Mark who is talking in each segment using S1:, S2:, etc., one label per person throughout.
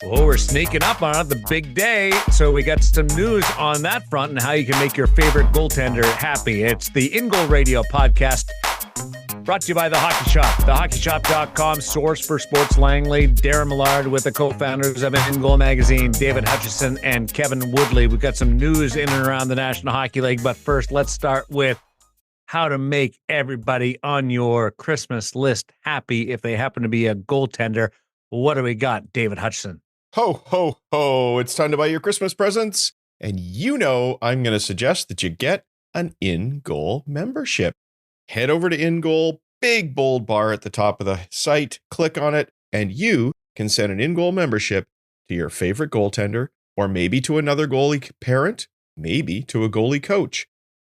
S1: Well, we're sneaking up on the big day, so we got some news on that front and how you can make your favorite goaltender happy. It's the InGoal Radio Podcast, brought to you by The Hockey Shop. TheHockeyShop.com, source for sports Langley. Darren Millard with the co-founders of InGoal Magazine, David Hutchison and Kevin Woodley. We've got some news in and around the National Hockey League, but first, let's start with how to make everybody on your Christmas list happy if they happen to be a goaltender. What do we got, David Hutchison?
S2: Ho, ho, ho. It's time to buy your Christmas presents. And you know I'm going to suggest that you get an InGoal membership. Head over to InGoal, big bold bar at the top of the site. Click on it, and you can send an InGoal membership to your favorite goaltender, or maybe to another goalie parent, maybe to a goalie coach.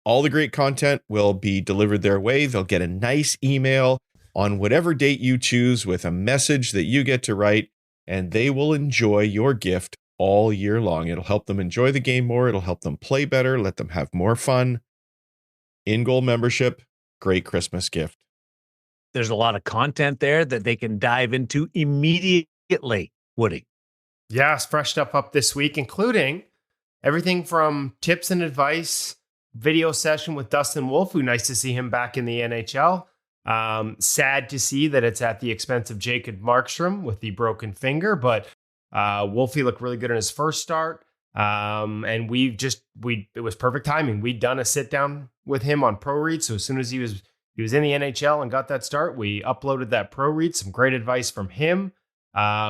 S2: All the great content will be delivered their way. They'll get a nice email on whatever date you choose with a message that you get to write, and they will enjoy your gift all year long. It'll help them enjoy the game more. It'll help them play better, let them have more fun. InGoal membership, great Christmas gift.
S1: There's a lot of content there that they can dive into immediately, Woody.
S3: Yeah, it's fresh stuff up this week, including everything from tips and advice, video session with Dustin Wolfe. Nice to see him back in the NHL. Sad to see that it's at the expense of Jacob Markstrom with the broken finger, but Wolfie looked really good in his first start. And it was perfect timing. We'd done a sit down with him on Pro Read. So as soon as he was in the NHL and got that start, we uploaded that Pro Read, some great advice from him.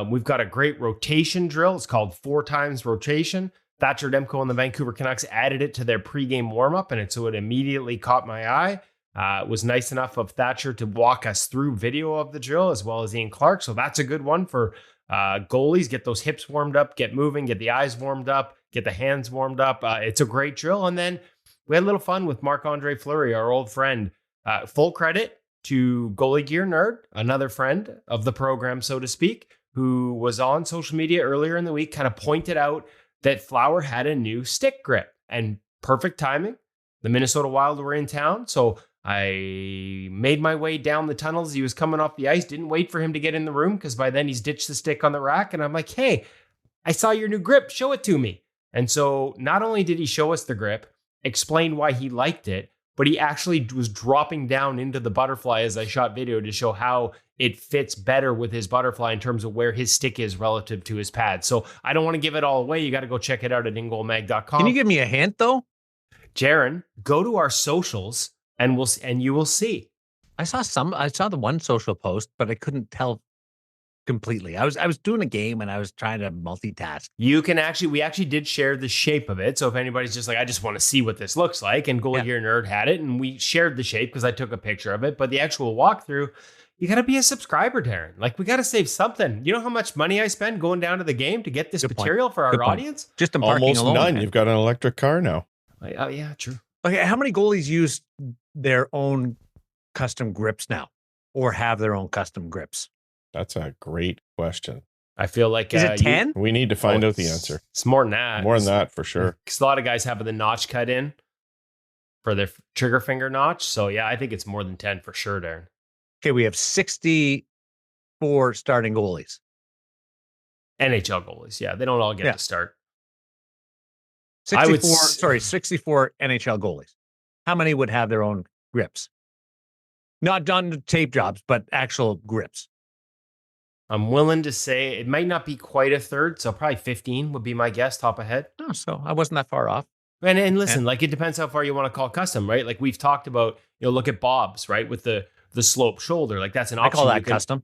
S3: We've got a great rotation drill. It's called 4 times rotation. Thatcher Demko and the Vancouver Canucks added it to their pregame warmup, and so it immediately caught my eye. It was nice enough of Thatcher to walk us through video of the drill, as well as Ian Clark. So that's a good one for goalies. Get those hips warmed up, get moving, get the eyes warmed up, get the hands warmed up. It's a great drill. And then we had a little fun with Marc-Andre Fleury, our old friend. Full credit to Goalie Gear Nerd, another friend of the program, so to speak, who was on social media earlier in the week, kind of pointed out that Flower had a new stick grip, and perfect timing. The Minnesota Wild were in town, so I made my way down the tunnels. He was coming off the ice, didn't wait for him to get in the room because by then he's ditched the stick on the rack. And I'm like, hey, I saw your new grip. Show it to me. And so not only did he show us the grip, explain why he liked it, but he actually was dropping down into the butterfly as I shot video to show how it fits better with his butterfly in terms of where his stick is relative to his pad. So I don't want to give it all away. You got to go check it out at ingoalmag.com.
S1: Can you give me a hint, though?
S3: Jaron, go to our socials and you will see.
S1: I saw the one social post, but I couldn't tell completely. I was doing a game and I was trying to multitask.
S3: We actually did share the shape of it. So if anybody's just like, I just want to see what this looks like, and Goalie Gear Nerd had it, and we shared the shape because I took a picture of it. But the actual walkthrough, you got to be a subscriber, Darren. Like, we got to save something. You know how much money I spend going down to the game to get this material for our audience?
S1: Just in parking
S2: almost
S1: alone,
S2: none.
S1: man.
S2: You've got an electric car now.
S3: Oh, yeah, true.
S1: Okay, how many goalies use their own custom grips now, or have their own custom grips?
S2: That's a great question.
S3: I feel like
S1: is it 10?
S2: We need to find out the answer.
S3: It's more than that.
S2: More than that for sure.
S3: Because a lot of guys have the notch cut in for their trigger finger notch. So yeah, I think it's more than 10 for sure, Darren.
S1: Okay, we have 64 starting goalies.
S3: NHL goalies, yeah, they don't all get to start.
S1: 64 NHL goalies. How many would have their own grips? Not done tape jobs, but actual grips.
S3: I'm willing to say it might not be quite a third, so probably 15 would be my guess, top of head.
S1: Oh, so I wasn't that far off.
S3: And listen, like, it depends how far you want to call custom, right? Like we've talked about, look at Bob's, right, with the slope shoulder. Like that's an option.
S1: I call that custom.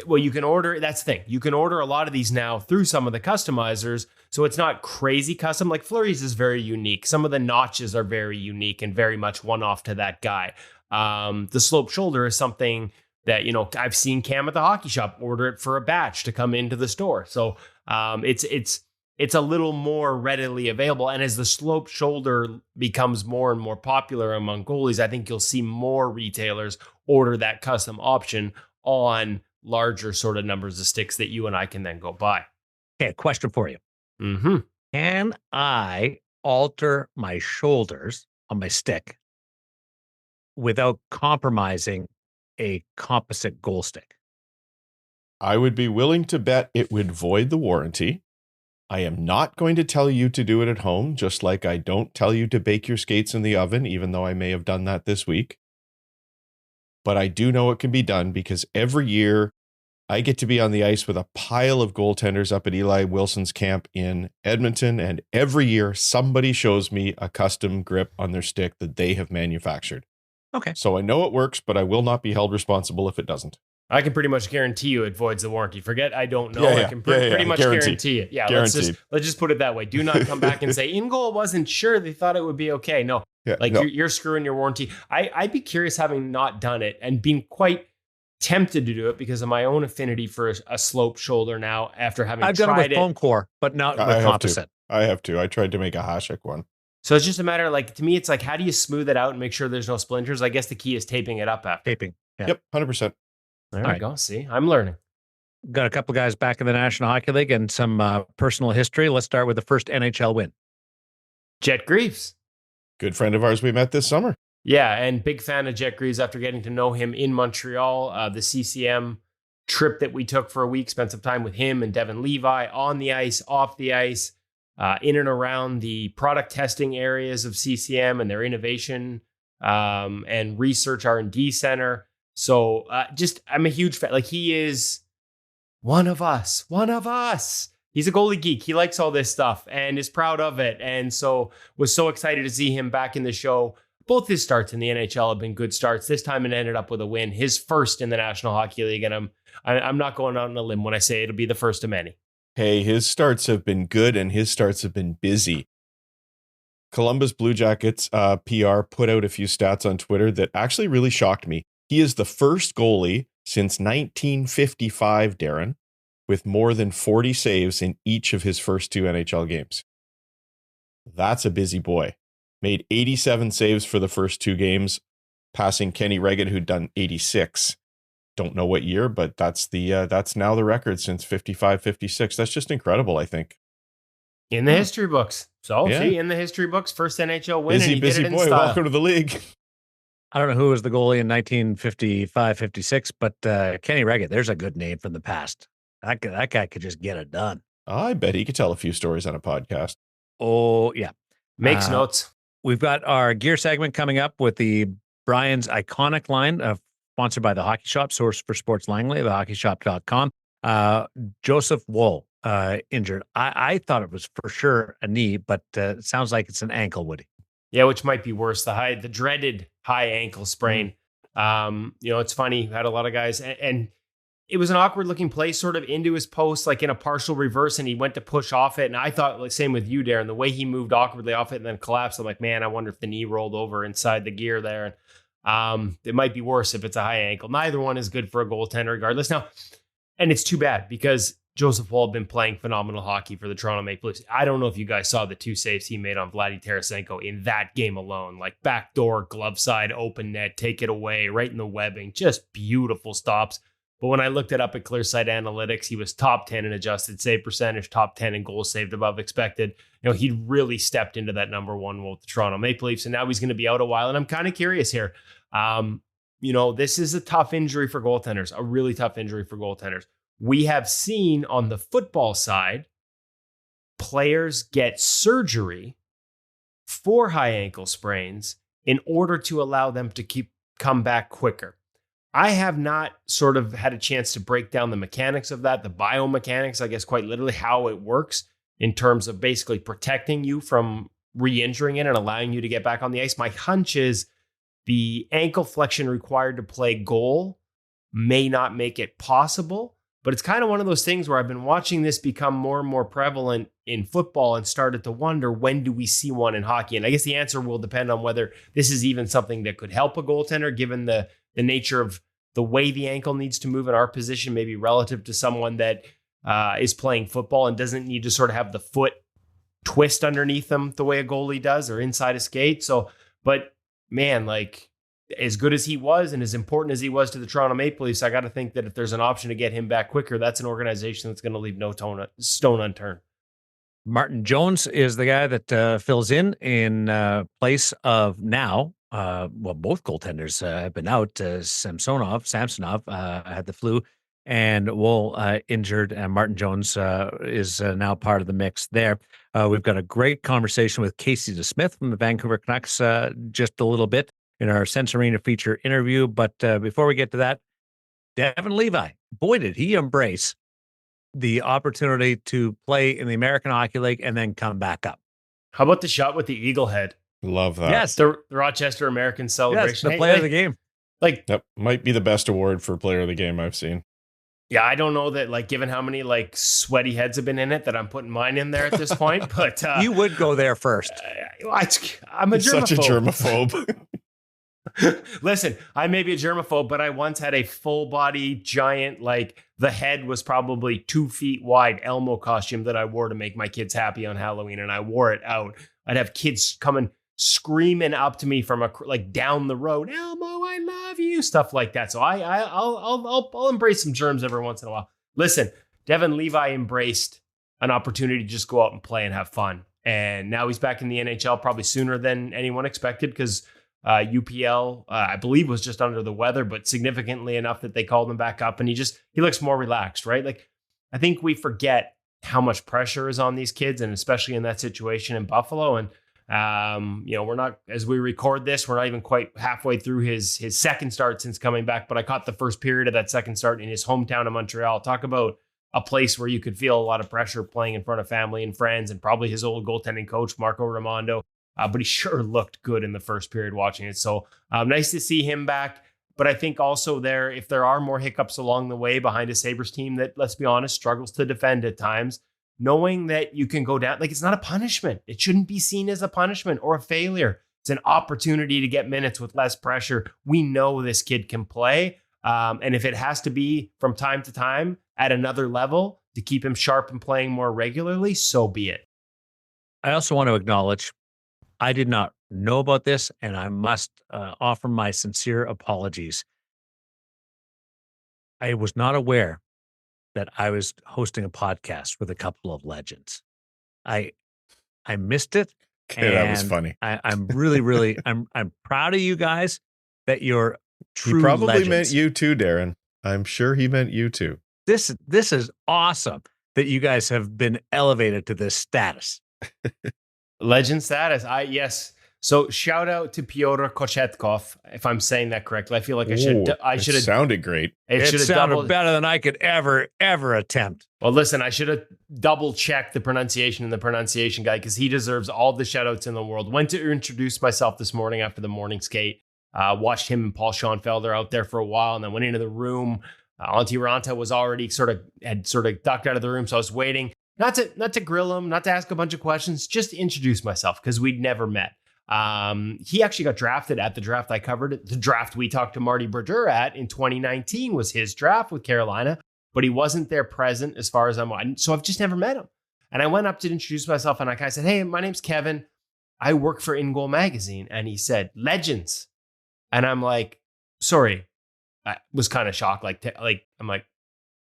S3: Well, you can order, that's the thing. You can order a lot of these now through some of the customizers. So it's not crazy custom. Like Fleury's is very unique. Some of the notches are very unique and very much one-off to that guy. The slope shoulder is something that, I've seen Cam at the hockey shop order it for a batch to come into the store. So it's a little more readily available. And as the slope shoulder becomes more and more popular among goalies, I think you'll see more retailers order that custom option on larger sort of numbers of sticks that you and I can then go buy.
S1: Okay, question for you.
S3: Mm-hmm.
S1: Can I alter my shoulders on my stick without compromising a composite goal stick?
S2: I would be willing to bet it would void the warranty. I am not going to tell you to do it at home, just like I don't tell you to bake your skates in the oven, even though I may have done that this week. But I do know it can be done because every year I get to be on the ice with a pile of goaltenders up at Eli Wilson's camp in Edmonton. And every year somebody shows me a custom grip on their stick that they have manufactured.
S1: Okay.
S2: So I know it works, but I will not be held responsible if it doesn't.
S3: I can pretty much guarantee you it voids the warranty. Forget I don't know.
S2: Yeah,
S3: I can pretty much guarantee it. Yeah, let's just put it that way. Do not come back and say InGoal wasn't sure. They thought it would be okay. No, You're screwing your warranty. I'd be curious, having not done it and being quite tempted to do it because of my own affinity for a slope shoulder now after having
S1: I've
S3: tried
S1: done it with foam core, but not with composite.
S2: I have to. I tried to make a Hasek one.
S3: So it's just a matter of, like, to me, it's like, how do you smooth it out and make sure there's no splinters? I guess the key is taping it up after.
S1: Taping. Yeah.
S2: Yep, 100%.
S3: There we go. See, I'm learning.
S1: Got a couple guys back in the National Hockey League and some personal history. Let's start with the first NHL win.
S3: Jet Greaves.
S2: Good friend of ours we met this summer.
S3: Yeah, and big fan of Jet Greaves after getting to know him in Montreal. The CCM trip that we took for a week, spent some time with him and Devon Levi on the ice, off the ice, in and around the product testing areas of CCM and their innovation and research R&D center. So I'm a huge fan. Like, he is one of us. He's a goalie geek. He likes all this stuff and is proud of it. And so was so excited to see him back in the show. Both his starts in the NHL have been good starts. This time it ended up with a win, his first in the National Hockey League. And I'm not going out on a limb when I say it'll be the first of many.
S2: Hey, his starts have been good and his starts have been busy. Columbus Blue Jackets PR put out a few stats on Twitter that actually really shocked me. He is the first goalie since 1955, Darren, with more than 40 saves in each of his first two NHL games. That's a busy boy. Made 87 saves for the first two games, passing Kenny Regan, who'd done 86. Don't know what year, but that's now the record since 55-56. That's just incredible, I think.
S3: In the history books. So, see, in the history books, first NHL win,
S2: busy,
S3: and he did it in
S2: boy.
S3: style.
S2: Welcome to the league.
S1: I don't know who was the goalie in 1955-56, but Kenny Regan, there's a good name from the past. That guy could just get it done.
S2: I bet he could tell a few stories on a podcast.
S1: Oh, yeah.
S3: Makes notes.
S1: We've got our gear segment coming up with the Brian's ICONIK line, sponsored by the Hockey Shop, source for sports Langley, thehockeyshop.com. Joseph Woll, injured. I thought it was for sure a knee, but it sounds like it's an ankle, Woody.
S3: Yeah, which might be worse. The dreaded high ankle sprain. It's funny. Had a lot of guys, and it was an awkward looking play, sort of into his post, like in a partial reverse, and he went to push off it. And I thought, like, same with you, Darren, the way he moved awkwardly off it and then collapsed. I'm like, man, I wonder if the knee rolled over inside the gear there. And it might be worse if it's a high ankle. Neither one is good for a goaltender, regardless. Now, and it's too bad because Joseph Woll had been playing phenomenal hockey for the Toronto Maple Leafs. I don't know if you guys saw the two saves he made on Vladdy Tarasenko in that game alone, like backdoor, glove side, open net, take it away, right in the webbing, just beautiful stops. But when I looked it up at Clearsight Analytics, he was top 10 in adjusted save percentage, top 10 in goals saved above expected. He'd really stepped into that number one role with the Toronto Maple Leafs, and now he's going to be out a while. And I'm kind of curious here. This is a tough injury for goaltenders, a really tough injury for goaltenders. We have seen on the football side, players get surgery for high ankle sprains in order to allow them to come back quicker. I have not sort of had a chance to break down the mechanics of that, the biomechanics, I guess, quite literally how it works in terms of basically protecting you from re-injuring it and allowing you to get back on the ice. My hunch is the ankle flexion required to play goal may not make it possible, but it's kind of one of those things where I've been watching this become more and more prevalent in football and started to wonder, when do we see one in hockey? And I guess the answer will depend on whether this is even something that could help a goaltender, given the nature of the way the ankle needs to move in our position, maybe relative to someone that is playing football and doesn't need to sort of have the foot twist underneath them the way a goalie does or inside a skate. So, but man, like, as good as he was and as important as he was to the Toronto Maple Leafs, I got to think that if there's an option to get him back quicker, that's an organization that's going to leave no stone unturned.
S1: Martin Jones is the guy that fills in place of now. Both goaltenders have been out. Samsonov had the flu. and Wool injured, and Martin Jones is now part of the mix there. We've got a great conversation with Casey Desmith from the Vancouver Canucks just a little bit in our Sense Arena feature interview. But before we get to that, Devon Levi, boy, did he embrace the opportunity to play in the American Hockey League and then come back up.
S3: How about the shot with the eagle head?
S2: Love that.
S1: Yes.
S3: The Rochester American celebration.
S1: Yes, the player of the game.
S3: Like,
S2: that might be the best award for player of the game I've seen.
S3: Yeah, I don't know that, like, given how many, like, sweaty heads have been in it, that I'm putting mine in there at this point. But
S1: you would go there first.
S3: I'm a germaphobe.
S2: Such a germaphobe.
S3: Listen, I may be a germaphobe, but I once had a full body giant, like the head was probably 2 feet wide Elmo costume that I wore to make my kids happy on Halloween. And I wore it out. I'd have kids coming screaming up to me from like down the road, Elmo, I love you, stuff like that. So I'll embrace some germs every once in a while. Listen, Devon Levi embraced an opportunity to just go out and play and have fun. And now he's back in the NHL probably sooner than anyone expected because UPL, I believe, was just under the weather, but significantly enough that they called him back up, and he looks more relaxed, right? Like, I think we forget how much pressure is on these kids, and especially in that situation in Buffalo. And we're not, as we record this, we're not even quite halfway through his second start since coming back. But I caught the first period of that second start in his hometown of Montreal. Talk about a place where you could feel a lot of pressure playing in front of family and friends, and probably his old goaltending coach Marco Raimondo. But he sure looked good in the first period watching it. So nice to see him back. But I think also if there are more hiccups along the way behind a Sabres team that, let's be honest, struggles to defend at times, knowing that you can go down, like, it's not a punishment. It shouldn't be seen as a punishment or a failure. It's an opportunity to get minutes with less pressure. We know this kid can play. And if it has to be from time to time at another level to keep him sharp and playing more regularly, so be it.
S1: I also want to acknowledge I did not know about this, and I must offer my sincere apologies. I was not aware that I was hosting a podcast with a couple of legends. I missed it.
S2: Okay, that was funny.
S1: I'm really, I'm proud of you guys that you're true
S2: He probably
S1: legends.
S2: meant you too, Darren. I'm sure he meant you too.
S1: This is awesome that you guys have been elevated to this status.
S3: Legend status. Yes. So shout out to Pyotr Kochetkov, if I'm saying that correctly. I feel like I should have
S2: sounded great.
S1: It sounded better than I could ever attempt.
S3: Well, listen, I should have double checked the pronunciation and the pronunciation guy, because he deserves all the shout outs in the world. Went to introduce myself this morning after the morning skate. Watched him and Paul Schoenfelder out there for a while, and then went into the room. Antti Ranta was already sort of ducked out of the room, so I was waiting. Not to grill him, not to ask a bunch of questions, just to introduce myself, because we'd never met. He actually got drafted at the draft I covered. The draft we talked to Marty Brodeur at in 2019 was his draft with Carolina, but he wasn't there present as far as so I've just never met him. And I went up to introduce myself, and I said, "Hey, my name's Kevin. I work for InGoal magazine." And he said, "Legends." And I'm like, "Sorry." I was kind of shocked. I'm like,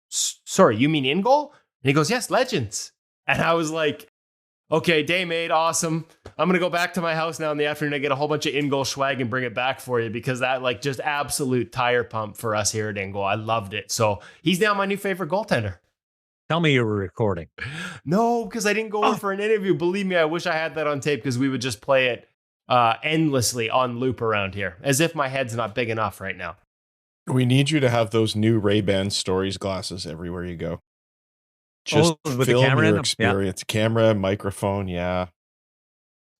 S3: "Sorry, you mean InGoal?" And he goes, "Yes, Legends." And I was like, "Okay, day made, awesome. I'm going to go back to my house now in the afternoon and get a whole bunch of InGoal swag and bring it back for you," because that, like, just absolute tire pump for us here at InGoal. I loved it. So he's now my new favorite goaltender.
S1: Tell me you were recording.
S3: No, because I didn't go in for an interview. Believe me, I wish I had that on tape, because we would just play it endlessly on loop around here, as if my head's not big enough right now.
S2: We need you to have those new Ray-Ban Stories glasses everywhere you go. Just
S1: with
S2: film
S1: the camera
S2: your
S1: in them?
S2: experience. Yeah. Camera, microphone, yeah.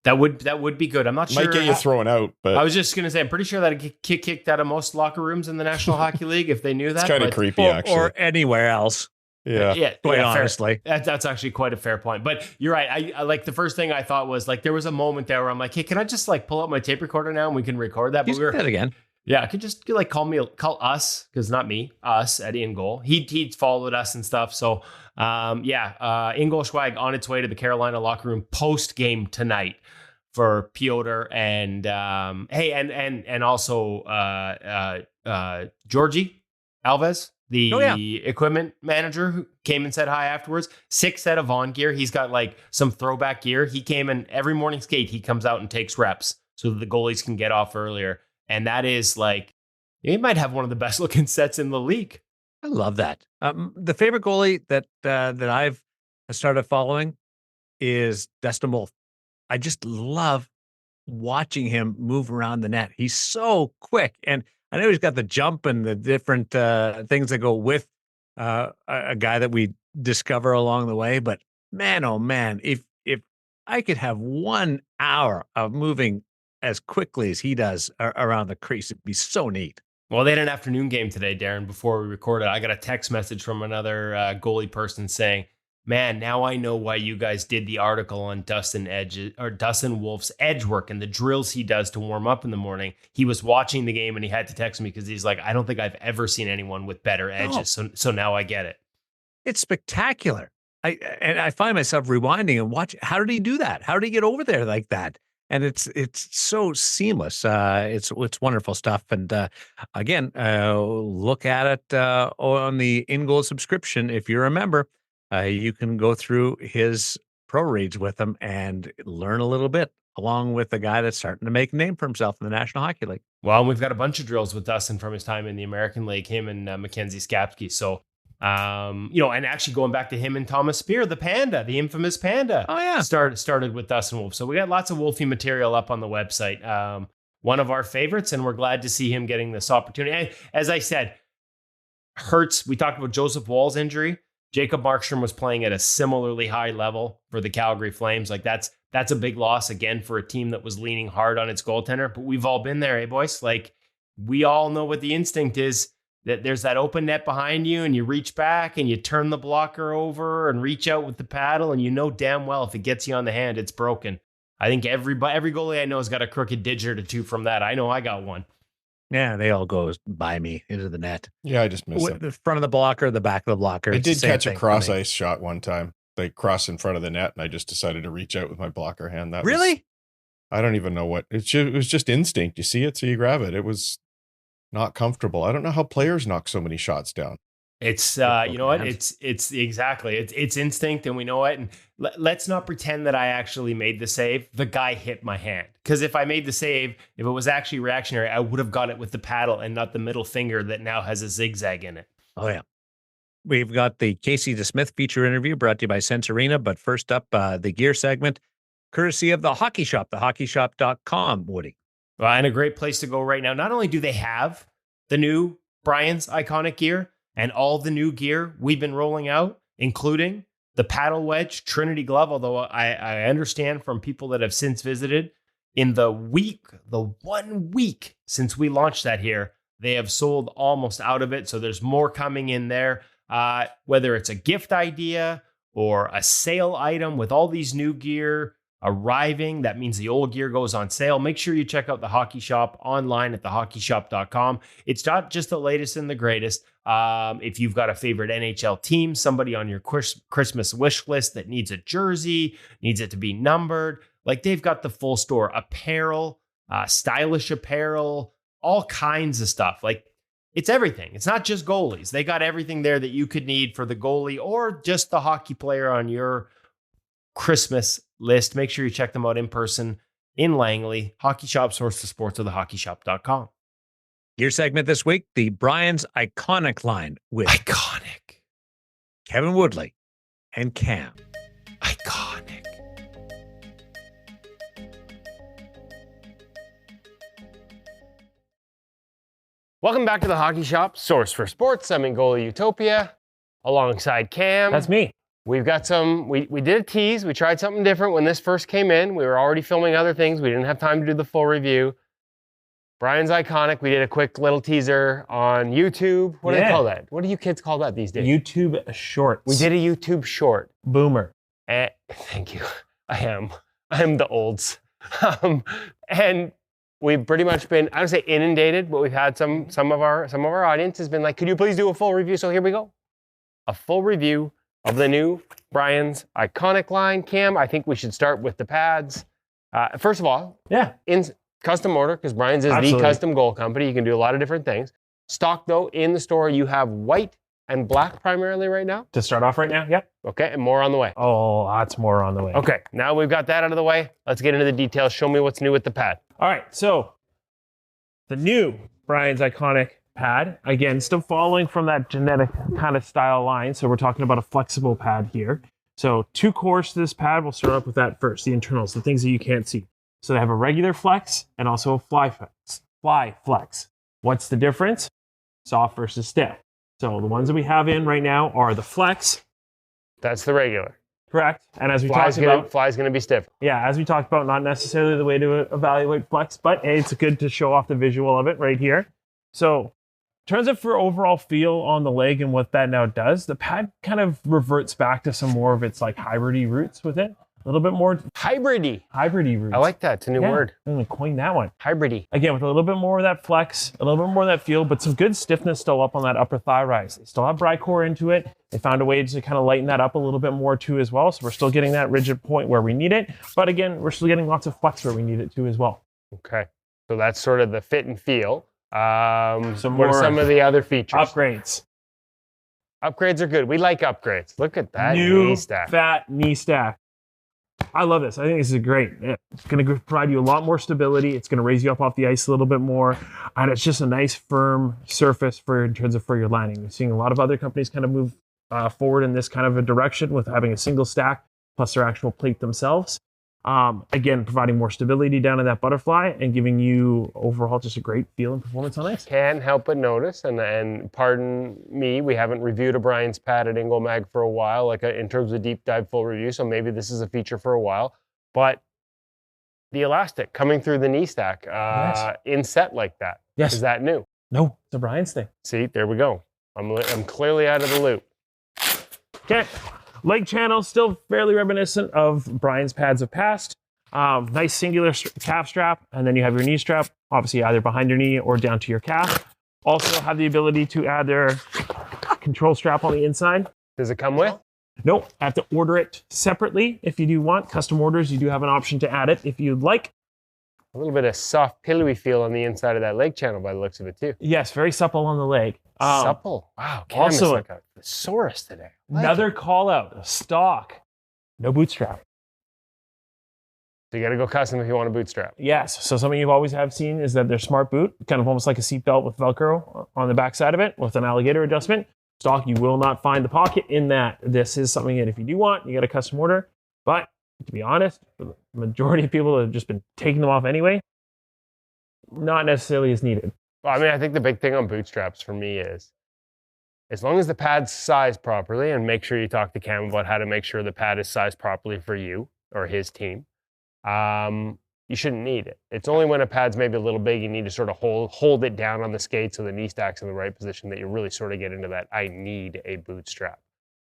S3: That would be good. I'm not sure.
S2: Might get you thrown out, but
S3: I was just going to say, I'm pretty sure that I'd get kicked out of most locker rooms in the National Hockey League if they knew that.
S2: It's kind of creepy, actually.
S1: Or anywhere else.
S2: Yeah.
S1: Quite honestly.
S3: That's actually quite a fair point. But you're right. I like, the first thing I thought was, like, there was a moment there where I'm like, "Hey, can I just, like, pull out my tape recorder now and we can record that?" But
S1: You said that again.
S3: Yeah, I could just, like, call us, because not me, us at InGoal. He'd followed us and stuff. So, InGoal swag on its way to the Carolina locker room post game tonight for Pyotr and also Georgie Alves, the equipment manager, who came and said hi afterwards. 6 set of on gear. He's got, like, some throwback gear. He came in every morning skate. He comes out and takes reps so that the goalies can get off earlier. And that is, like, he might have one of the best looking sets in the league.
S1: I love that. The favorite goalie that I've started following is Dustin Wolf. I just love watching him move around the net. He's so quick, and I know he's got the jump and the different things that go with a guy that we discover along the way. But man, oh man, if I could have 1 hour of moving as quickly as he does around the crease, it'd be so neat.
S3: Well, they had an afternoon game today, Darren. Before we recorded, I got a text message from another goalie person saying, "Man, now I know why you guys did the article on Dustin Wolf's edge work and the drills he does to warm up in the morning." He was watching the game and he had to text me because he's like, "I don't think I've ever seen anyone with better edges."
S1: No.
S3: So now I get it.
S1: It's spectacular. I find myself rewinding and watching. How did he do that? How did he get over there like that? And it's so seamless. It's wonderful stuff. And again, look at it on the InGoal subscription. If you're a member, you can go through his pro reads with him and learn a little bit, along with the guy that's starting to make a name for himself in the National Hockey League.
S3: Well, we've got a bunch of drills with Dustin from his time in the American League, him and Mackenzie Skapski. So, and actually going back to him and Thomas Spear, the Panda, the infamous Panda.
S1: Oh, yeah.
S3: Started with Dustin Wolf. So we got lots of Wolfie material up on the website. One of our favorites, and we're glad to see him getting this opportunity. As I said, hurts. We talked about Joseph Woll's injury. Jacob Markstrom was playing at a similarly high level for the Calgary Flames. Like that's a big loss again for a team that was leaning hard on its goaltender. But we've all been there, eh, boys? Like we all know what the instinct is, that there's that open net behind you and you reach back and you turn the blocker over and reach out with the paddle. And you know damn well if it gets you on the hand, it's broken. I think every goalie I know has got a crooked digit or two from that. I know I got one.
S1: Yeah, they all go by me into the net.
S2: Yeah, I just missed it.
S1: The front of the blocker, the back of the blocker.
S2: I did catch a cross ice shot one time. They crossed in front of the net, and I just decided to reach out with my blocker hand. I don't even know what. It was just instinct. You see it, so you grab it. It was not comfortable. I don't know how players knock so many shots down.
S3: It's you know what? It's exactly. It's instinct, and we know it. And let's not pretend that I actually made the save. The guy hit my hand, because if I made the save, if it was actually reactionary, I would have got it with the paddle and not the middle finger that now has a zigzag in it.
S1: Oh yeah. We've got the Casey Desmith feature interview brought to you by Sense Arena. But first up, the gear segment, courtesy of the Hockey Shop, thehockeyshop.com, Woody.
S3: Well, and a great place to go right now. Not only do they have the new Brian's ICONIK gear and all the new gear we've been rolling out, including the paddle wedge Trinity glove, although I understand from people that have since visited, in the 1 week since we launched that here, they have sold almost out of it. So there's more coming in there. Whether it's a gift idea or a sale item with all these new gear arriving, that means the old gear goes on sale. Make sure you check out the Hockey Shop online at thehockeyshop.com. It's not just the latest and the greatest. If you've got a favorite NHL team, somebody on your Christmas wish list that needs a jersey, needs it to be numbered, like they've got the full store, apparel, stylish apparel, all kinds of stuff. Like it's everything. It's not just goalies. They got everything there that you could need for the goalie or just the hockey player on your Christmas list. Make sure you check them out in person in Langley. Hockey Shop, source to sports, or thehockeyshop.com.
S1: Gear segment this week, the Brian's ICONIK line with
S3: ICONIK,
S1: Kevin Woodley and Cam.
S3: ICONIK. Welcome back to the Hockey Shop, source for sports. I'm in Goalie Utopia alongside Cam.
S4: That's me.
S3: We've got we did a tease. We tried something different when this first came in. We were already filming other things. We didn't have time to do the full review. Brian's ICONIK. We did a quick little teaser on YouTube. What do they call that? What do you kids call that these days?
S4: YouTube Shorts.
S3: We did a YouTube short.
S4: Boomer.
S3: Thank you. I am the olds. And we've pretty much been, I don't say inundated, but we've had some of our audience has been like, could you please do a full review? So here we go. A full review of the new Brian's ICONIK line. Cam, I think we should start with the pads. First of all, in custom order, because Brian's is the custom goal company. You can do a lot of different things. Stock, though, in the store, you have white and black primarily right now.
S4: To start off right now, yep.
S3: Okay, and more on the way.
S4: Oh, lots more on the way.
S3: Okay, now we've got that out of the way. Let's get into the details. Show me what's new with the pad.
S4: All right, so the new Brian's ICONIK pad. Again, still following from that genetic kind of style line. So we're talking about a flexible pad here. So 2 cores to this pad. We'll start off with that first, the internals, the things that you can't see. So they have a regular flex and also a fly flex. What's the difference? Soft versus stiff. So the ones that we have in right now are the flex.
S3: That's the regular.
S4: Correct. And as we talked about,
S3: fly's going to be stiff.
S4: yeah, as we talked about, not necessarily the way to evaluate flex, but hey, it's good to show off the visual of it right here. So in terms of for overall feel on the leg and what that now does, the pad kind of reverts back to some more of its like hybridy roots with it. A little bit more hybridy roots.
S3: I like that. It's a new word.
S4: I'm going to coin that one.
S3: Hybridy.
S4: Again, with a little bit more of that flex, a little bit more of that feel, but some good stiffness still up on that upper thigh rise. They still have Brycore into it. They found a way to kind of lighten that up a little bit more too as well. So we're still getting that rigid point where we need it. But again, we're still getting lots of flex where we need it too as well.
S3: Okay. So that's sort of the fit and feel. What are
S4: more
S3: some of the other features?
S4: Upgrades.
S3: Upgrades are good. We like upgrades. Look at that
S4: New
S3: knee stack.
S4: fat knee stack. I love this. I think this is great. It's going to provide you a lot more stability. It's going to raise you up off the ice a little bit more. And it's just a nice firm surface in terms of for your landing. We're seeing a lot of other companies kind of move forward in this kind of a direction with having a single stack plus their actual plate themselves. Again, providing more stability down in that butterfly and giving you overall just a great feel and performance on ice.
S3: Can't help but notice, and pardon me, we haven't reviewed a Brian's pad at InGoal Mag for a while, in terms of deep dive full review, so maybe this is a feature for a while. But the elastic coming through the knee stack
S4: Yes.
S3: in set like that.
S4: Yes.
S3: Is that new?
S4: No, it's a Brian's thing.
S3: See, there we go. I'm clearly out of the loop.
S4: Okay. Leg channel, still fairly reminiscent of Brian's pads of past. Nice singular calf strap, and then you have your knee strap, obviously either behind your knee or down to your calf. Also have the ability to add their control strap on the inside.
S3: Does it come with?
S4: Nope, I have to order it separately. If you do want custom orders, you do have an option to add it if you'd like.
S3: A little bit of soft, pillowy feel on the inside of that leg channel by the looks of it, too.
S4: Yes, very supple on the leg.
S3: Supple. Wow. Cam
S4: also
S3: is like a thesaurus today.
S4: Another call out, stock, no bootstrap.
S3: So you got to go custom if you want a bootstrap.
S4: Yes, so something you've always have seen is that their smart boot, kind of almost like a seatbelt with Velcro on the back side of it with an alligator adjustment. Stock, you will not find the pocket in that. This is something that if you do want, you got a custom order. But to be honest, for the majority of people have just been taking them off anyway, not necessarily as needed.
S3: Well, I mean, I think the big thing on bootstraps for me is, as long as the pad's sized properly, and make sure you talk to Cam about how to make sure the pad is sized properly for you or his team, you shouldn't need it. It's only when a pad's maybe a little big, you need to sort of hold it down on the skate so the knee stack's in the right position that you really sort of get into that, I need a bootstrap.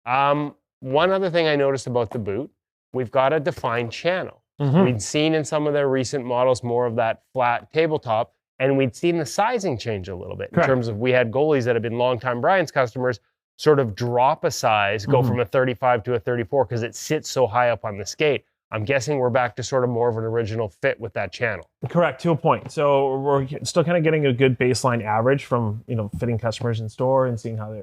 S3: One other thing I noticed about the boot, we've got a defined channel.
S4: Mm-hmm.
S3: We'd seen in some of their recent models more of that flat tabletop, and we'd seen the sizing change a little bit.
S4: Correct.
S3: In terms of, we had goalies that have been longtime Brian's customers sort of drop a size, go from a 35 to a 34 because it sits so high up on the skate. I'm guessing we're back to sort of more of an original fit with that channel.
S4: Correct, to a point. So we're still kind of getting a good baseline average from fitting customers in store and seeing how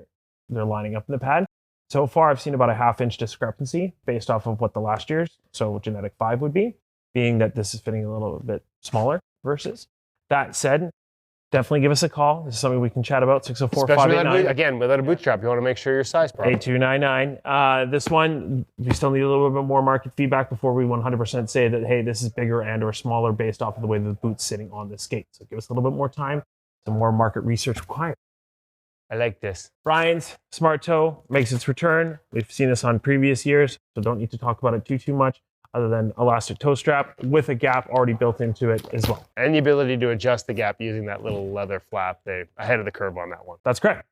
S4: they're lining up in the pad. So far, I've seen about a half-inch discrepancy based off of what the last year's, so Genetic 5 would be, being that this is fitting a little bit smaller versus. That said, definitely give us a call. This is something we can chat about, 604-589.
S3: Again, without a bootstrap, you want to make sure your size proper.
S4: 8299. This one, we still need a little bit more market feedback before we 100% say that, hey, this is bigger and or smaller based off of the way the boot's sitting on the skate. So give us a little bit more time, some more market research required.
S3: I like this.
S4: Brian's Smart Toe makes its return. We've seen this on previous years, so don't need to talk about it too much, other than elastic toe strap with a gap already built into it as well.
S3: And the ability to adjust the gap using that little leather flap. They're ahead of the curve on that one.
S4: That's correct.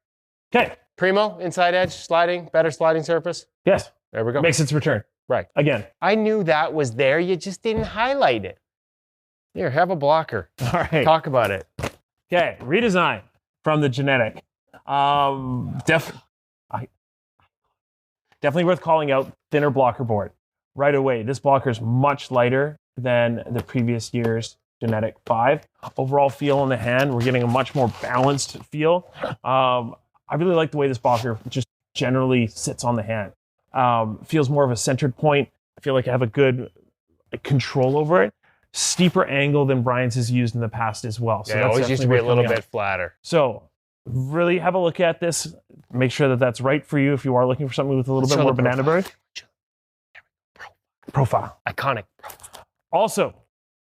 S4: Okay.
S3: Primo, inside edge, sliding, better sliding surface.
S4: Yes.
S3: There we go.
S4: Makes its return.
S3: Right.
S4: Again.
S3: I knew that was there. You just didn't highlight it. Here, have a blocker.
S4: All right.
S3: Talk about it.
S4: Okay. Redesign from the Genetic. Definitely worth calling out thinner blocker board. Right away, this blocker is much lighter than the previous year's Genetic 5. Overall feel in the hand, we're getting a much more balanced feel. I really like the way this blocker just generally sits on the hand. Feels more of a centered point. I feel like I have a good control over it. Steeper angle than Brian's has used in the past as well. So
S3: Yeah, it
S4: that's
S3: always used to be a
S4: definitely
S3: little
S4: worth
S3: bit flatter.
S4: So really have a look at this. Make sure that that's right for you if you are looking for something with a little bit more banana berry. Profile.
S3: ICONIK.
S4: Also,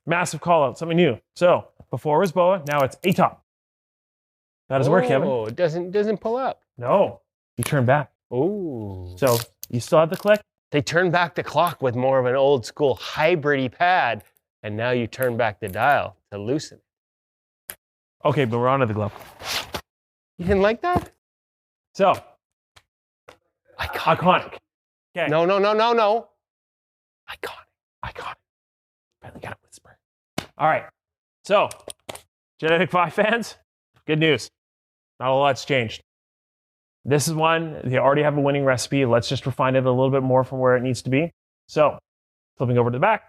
S4: massive call out, something new. So before it was BOA, now it's A-top. How does it work, Kevin?
S3: Oh, it doesn't pull up.
S4: No, you turn back.
S3: Oh.
S4: So you still have the click.
S3: They turned back the clock with more of an old school hybrid pad, and now you turn back the dial to loosen it.
S4: Okay, but we're on to the glove.
S3: You didn't like that?
S4: So, iconic. Okay.
S3: No. Iconic.
S4: Finally got a whisper. All right. So, Genetic 5 fans, good news. Not a lot's changed. This is one, they already have a winning recipe. Let's just refine it a little bit more from where it needs to be. So, flipping over to the back.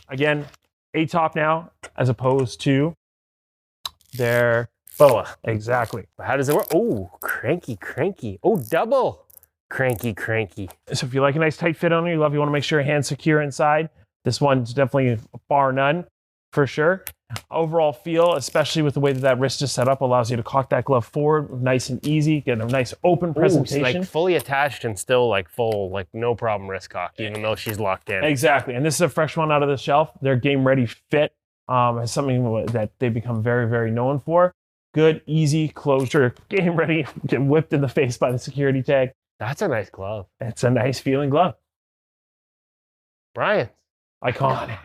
S4: Again, A-top now, as opposed to their BOA. Exactly.
S3: How does it work? Oh, cranky. Oh, double cranky.
S4: So if you like a nice tight fit on your glove, you want to make sure your hand's secure inside. This one's definitely bar none, for sure. Overall feel, especially with the way that wrist is set up, allows you to cock that glove forward nice and easy, get a nice open presentation.
S3: Ooh, like fully attached and still like full, like no problem wrist cock, even though she's locked in.
S4: Exactly. And this is a fresh one out of the shelf. Their game ready fit is something that they become very, very known for. Good, easy closure, game ready, get whipped in the face by the security tag.
S3: That's a nice glove.
S4: It's a nice feeling glove.
S3: Brian.
S4: Iconic.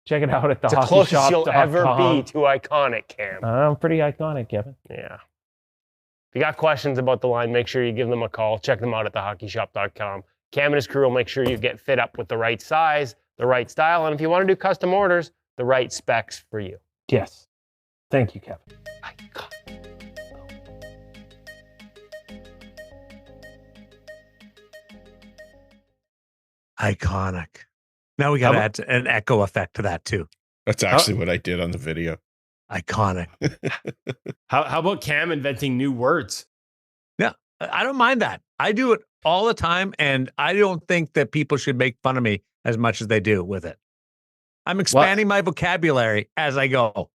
S4: Check it out at the
S3: It's the closest you'll ever be to ICONIK, Cam.
S4: I'm pretty iconic, Kevin.
S3: Yeah. If you got questions about the line, make sure you give them a call. Check them out at thehockeyshop.com. Cam and his crew will make sure you get fit up with the right size, the right style, and if you want to do custom orders, the right specs for you.
S4: Yes. Thank you, Kevin.
S1: Iconic. Now we got to add an echo effect to that too.
S2: That's actually what I did on the video.
S1: Iconic.
S3: How about Cam inventing new words?
S1: Yeah, I don't mind that. I do it all the time, and I don't think that people should make fun of me as much as they do with it. I'm expanding my vocabulary as I go.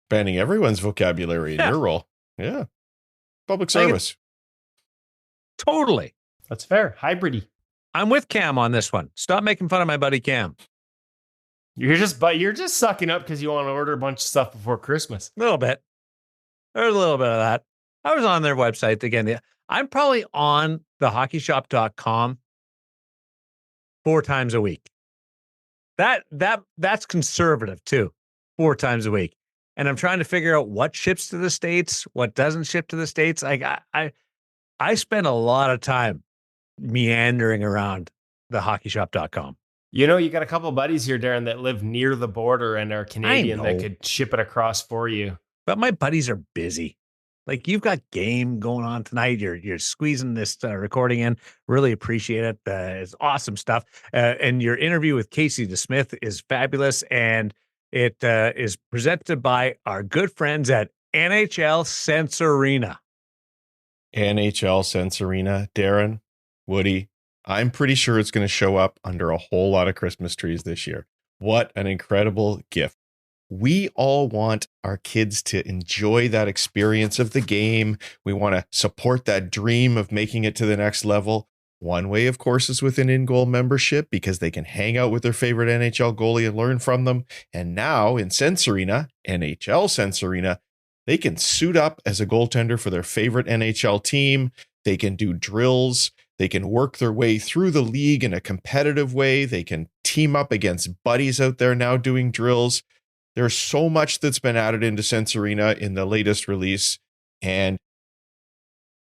S2: Expanding everyone's vocabulary in your role. Yeah. Public service.
S1: Totally.
S3: That's fair. Hybridy.
S1: I'm with Cam on this one. Stop making fun of my buddy Cam.
S3: You're just sucking up because you want to order a bunch of stuff before Christmas.
S1: A little bit. There's a little bit of that. I was on their website again. I'm probably on thehockeyshop.com 4 times a week. That's conservative too. 4 times a week. And I'm trying to figure out what ships to the States, what doesn't ship to the States. I spend a lot of time meandering around thehockeyshop.com.
S3: You know, you got a couple of buddies here, Darren, that live near the border and are Canadian that could ship it across for you.
S1: But my buddies are busy. Like, you've got game going on tonight. You're squeezing this recording in. Really appreciate it. It's awesome stuff. And your interview with Casey Desmith is fabulous. And it is presented by our good friends at NHL Sense Arena.
S2: NHL Sense Arena, Darren, Woody, I'm pretty sure it's going to show up under a whole lot of Christmas trees this year. What an incredible gift. We all want our kids to enjoy that experience of the game. We want to support that dream of making it to the next level. One way, of course, is with an InGoal membership because they can hang out with their favorite NHL goalie and learn from them. And now in Sense Arena, NHL Sense Arena, they can suit up as a goaltender for their favorite NHL team. They can do drills. They can work their way through the league in a competitive way. They can team up against buddies out there now doing drills. There's so much that's been added into Sense Arena in the latest release. And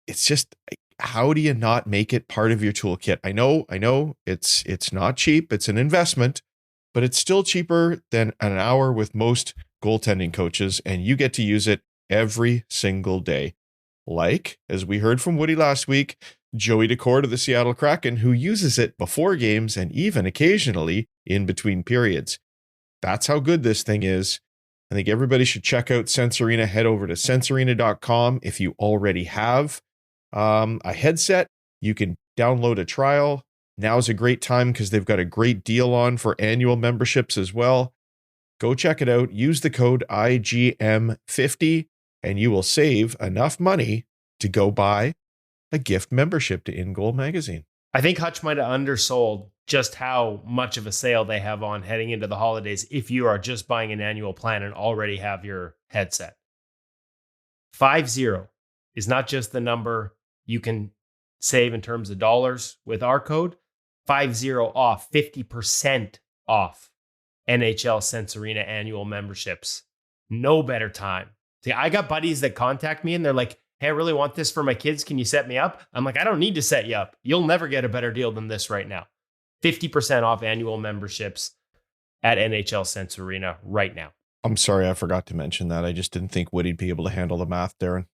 S2: it's just, how do you not make it part of your toolkit? I know it's not cheap. It's an investment, but it's still cheaper than an hour with most goaltending coaches. And you get to use it every single day. Like, as we heard from Woody last week, Joey Decord of the Seattle Kraken, who uses it before games and even occasionally in between periods. That's how good this thing is. I think everybody should check out Sense Arena. Head over to sensearena.com if you already have a headset. You can download a trial. Now's a great time because they've got a great deal on for annual memberships as well. Go check it out. Use the code IGM50 and you will save enough money to go buy a gift membership to InGoal magazine.
S3: I think Hutch might have undersold just how much of a sale they have on heading into the holidays if you are just buying an annual plan and already have your headset. 50 is not just the number you can save in terms of dollars with our code. 50 off, 50% off NHL Sense Arena annual memberships. No better time. See, I got buddies that contact me and they're like, hey, I really want this for my kids. Can you set me up? I'm like, I don't need to set you up. You'll never get a better deal than this right now. 50% off annual memberships at NHL Sense Arena right now.
S2: I'm sorry, I forgot to mention that. I just didn't think Woody'd be able to handle the math, Darren.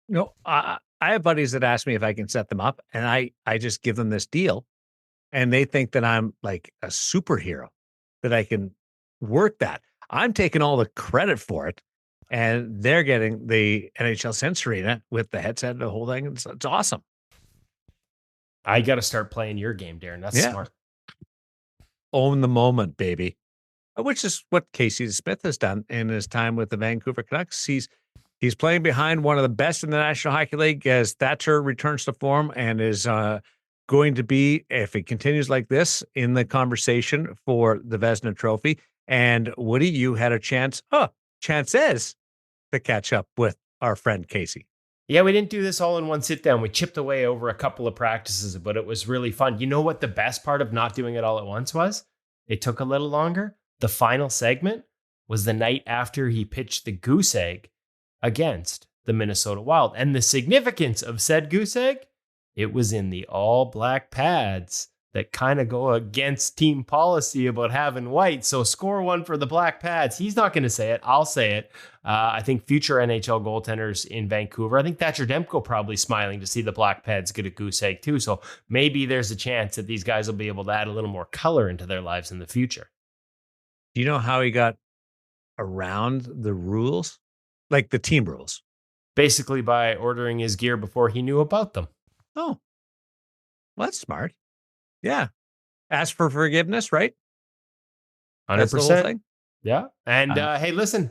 S1: No, I have buddies that ask me if I can set them up, and I just give them this deal, and they think that I'm like a superhero, that I can work that. I'm taking all the credit for it, and they're getting the NHL Sense Arena with the headset and the whole thing. It's awesome.
S3: I got to start playing your game, Darren. That's smart.
S1: Own the moment, baby. Which is what Casey Smith has done in his time with the Vancouver Canucks. He's playing behind one of the best in the National Hockey League as Thatcher returns to form and is going to be, if he continues like this, in the conversation for the Vezina Trophy. And Woody, you had a chances to catch up with our friend Casey.
S3: Yeah, we didn't do this all in one sit down. We chipped away over a couple of practices, but it was really fun. You know what the best part of not doing it all at once was? It took a little longer. The final segment was the night after he pitched the goose egg against the Minnesota Wild. And the significance of said goose egg, it was in the all black pads that kind of go against team policy about having white. So score one for the black pads. He's not going to say it. I'll say it. I think future NHL goaltenders in Vancouver, I think Thatcher Demko probably smiling to see the black pads get a goose egg too. So maybe there's a chance that these guys will be able to add a little more color into their lives in the future.
S1: Do you know how he got around the rules? Like the team rules?
S3: Basically by ordering his gear before he knew about them.
S1: Oh, well, that's smart. Yeah. Ask for forgiveness, right?
S3: 100%.
S1: That's the whole thing?
S3: Yeah. And hey, listen,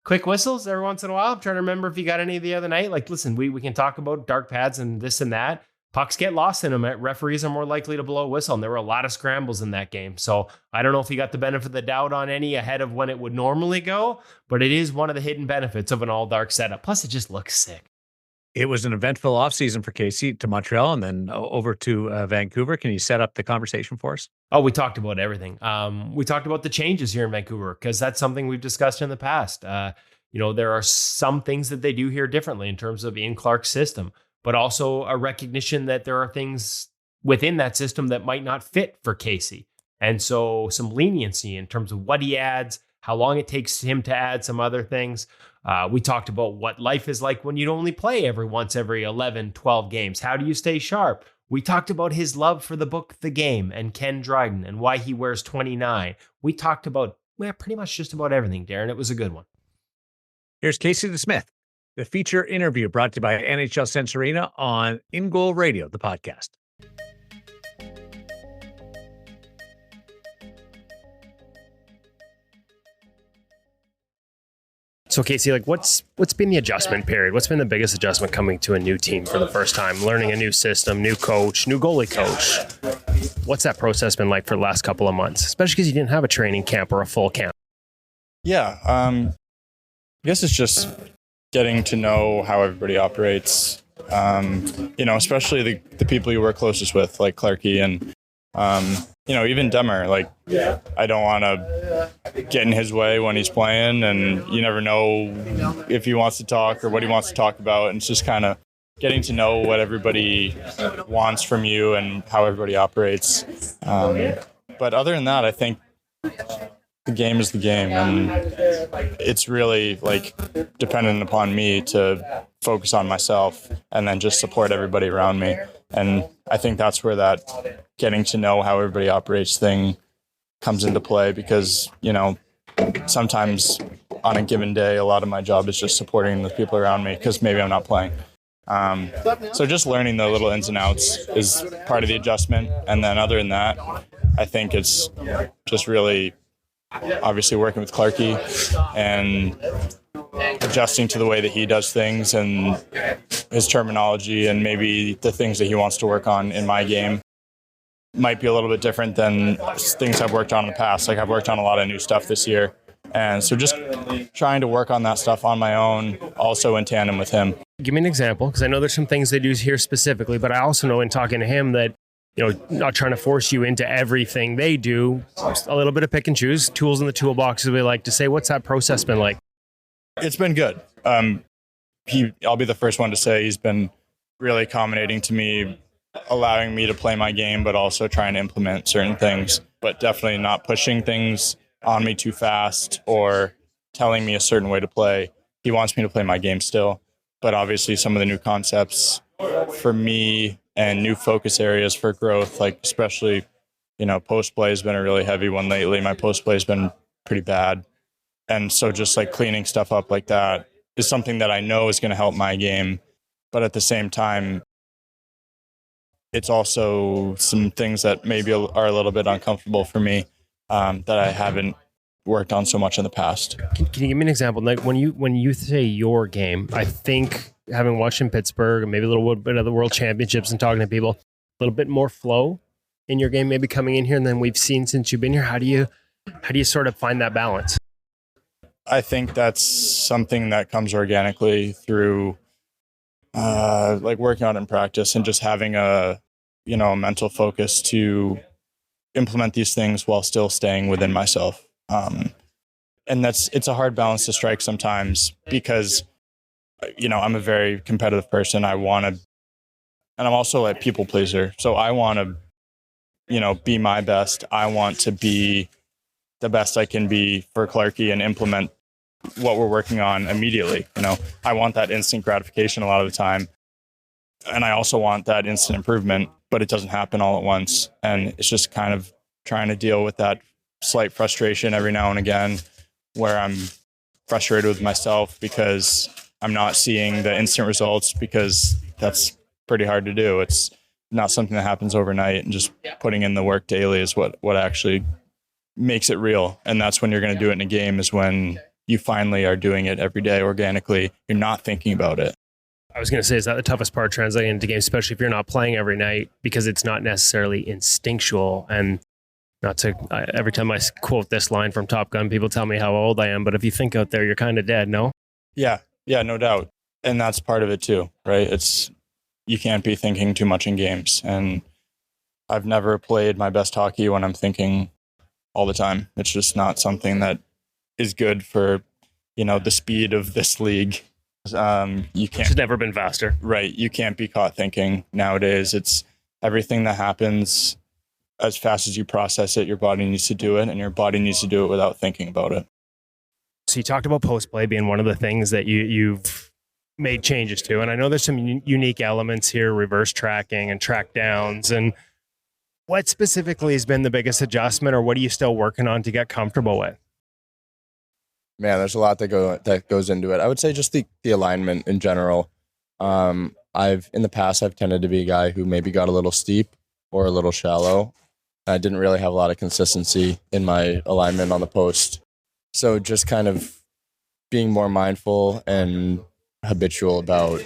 S3: quick whistles every once in a while. I'm trying to remember if you got any the other night. Like, listen, we can talk about dark pads and this and that. Pucks get lost in them. Referees are more likely to blow a whistle. And there were a lot of scrambles in that game. So I don't know if he got the benefit of the doubt on any ahead of when it would normally go, but it is one of the hidden benefits of an all dark setup. Plus, it just looks sick.
S1: It was an eventful offseason for Casey to Montreal and then over to Vancouver. Can you set up the conversation for us?
S3: Oh, we talked about everything. We talked about the changes here in Vancouver because that's something we've discussed in the past. There are some things that they do here differently in terms of Ian Clark's system, but also a recognition that there are things within that system that might not fit for Casey. And so some leniency in terms of what he adds, how long it takes him to add some other things. We talked about what life is like when you only play every 11, 12 games. How do you stay sharp? We talked about his love for the book, The Game, and Ken Dryden, and why he wears 29. We talked about pretty much just about everything, Darren. It was a good one.
S1: Here's Casey Desmith, the feature interview brought to you by NHL Sense Arena on InGoal Radio, the podcast.
S3: So Casey, what's been the adjustment period? What's been the biggest adjustment coming to a new team for the first time, learning a new system, new coach, new goalie coach? What's that process been like for the last couple of months, especially because you didn't have a training camp or a full camp?
S5: Yeah, I guess it's just getting to know how everybody operates, especially the people you work closest with, like Clarky and, even Demmer. I don't want to get in his way when he's playing, and you never know if he wants to talk or what he wants to talk about. And it's just kind of getting to know what everybody wants from you and how everybody operates. But other than that, I think the game is the game, and it's really dependent upon me to focus on myself and then just support everybody around me. And I think that's where that getting to know how everybody operates thing comes into play, because, sometimes on a given day, a lot of my job is just supporting the people around me because maybe I'm not playing. So just learning the little ins and outs is part of the adjustment. And then other than that, I think it's just really obviously working with Clarkey and adjusting to the way that he does things and his terminology and maybe the things that he wants to work on in my game might be a little bit different than things I've worked on in the past. Like I've worked on a lot of new stuff this year. And so just trying to work on that stuff on my own, also in tandem with him.
S3: Give me an example, because I know there's some things they do here specifically, but I also know in talking to him that, not trying to force you into everything they do, just a little bit of pick and choose, tools in the toolbox, as we like to say. What's that process been like?
S5: It's been good. I'll be the first one to say he's been really accommodating to me, allowing me to play my game, but also trying to implement certain things, but definitely not pushing things on me too fast or telling me a certain way to play. He wants me to play my game still, but obviously some of the new concepts for me and new focus areas for growth, like especially, post play has been a really heavy one lately. My post play has been pretty bad. And so just like cleaning stuff up like that is something that I know is going to help my game. But at the same time, it's also some things that maybe are a little bit uncomfortable for me that I haven't worked on so much in the past.
S3: Can you give me an example? Like when you say your game, I think having watched in Pittsburgh and maybe a little bit of the World Championships and talking to people, a little bit more flow in your game, maybe coming in here, and then we've seen since you've been here. How do you sort of find that balance?
S5: I think that's something that comes organically through like working on it in practice and just having a mental focus to implement these things while still staying within myself. And it's a hard balance to strike sometimes because, I'm a very competitive person. And I'm also a people pleaser. So I want to, be my best. I want to be the best I can be for Clarkey and implement what we're working on immediately. I want that instant gratification a lot of the time. And I also want that instant improvement, but it doesn't happen all at once. And it's just kind of trying to deal with that slight frustration every now and again where I'm frustrated with myself because I'm not seeing the instant results, because that's pretty hard to do. It's not something that happens overnight, and just putting in the work daily is what actually makes it real. And that's when you're going to do it in a game, is when you finally are doing it every day organically. You're not thinking about it.
S3: I was going to say, is that the toughest part translating into games, especially if you're not playing every night, because it's not necessarily instinctual? And not to, every time I quote this line from Top Gun, people tell me how old I am, but if you think out there, you're kind of dead, no?
S5: Yeah, no doubt. And that's part of it too, right? You can't be thinking too much in games. And I've never played my best hockey when I'm thinking all the time. It's just not something that is good for, the speed of this league. You can't.
S3: It's never been faster.
S5: Right. You can't be caught thinking nowadays. It's everything that happens as fast as you process it, your body needs to do it, and your body needs to do it without thinking about it.
S3: So you talked about post play being one of the things that you've made changes to. And I know there's some unique elements here, reverse tracking and track downs. And what specifically has been the biggest adjustment, or what are you still working on to get comfortable with?
S6: Man, there's a lot that goes into it. I would say just the alignment in general. In the past, I've tended to be a guy who maybe got a little steep or a little shallow. I didn't really have a lot of consistency in my alignment on the post. So just kind of being more mindful and habitual about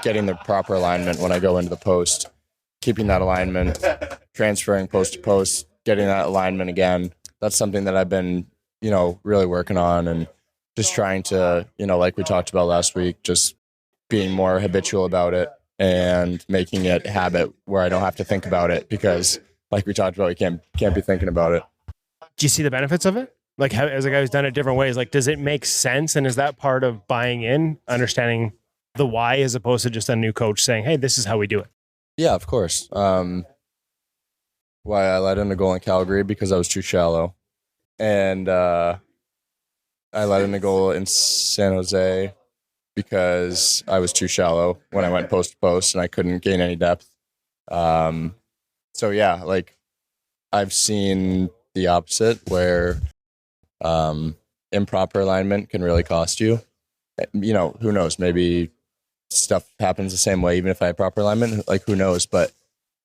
S6: getting the proper alignment when I go into the post, keeping that alignment, transferring post to post, getting that alignment again. That's something that I've been, really working on, and just trying to, like we talked about last week, just being more habitual about it and making it a habit where I don't have to think about it, because like we talked about, you can't be thinking about it.
S3: Do you see the benefits of it? Like, how, as a guy who's done it different ways, like, does it make sense? And is that part of buying in, understanding the why, as opposed to just a new coach saying, hey, this is how we do it?
S6: Yeah, of course. Why I let in a goal in Calgary, because I was too shallow. And I let in a goal in San Jose because I was too shallow when I went post to post and I couldn't gain any depth. So yeah, like, I've seen the opposite, where improper alignment can really cost you. Who knows? Maybe stuff happens the same way, even if I had proper alignment. Like, who knows? But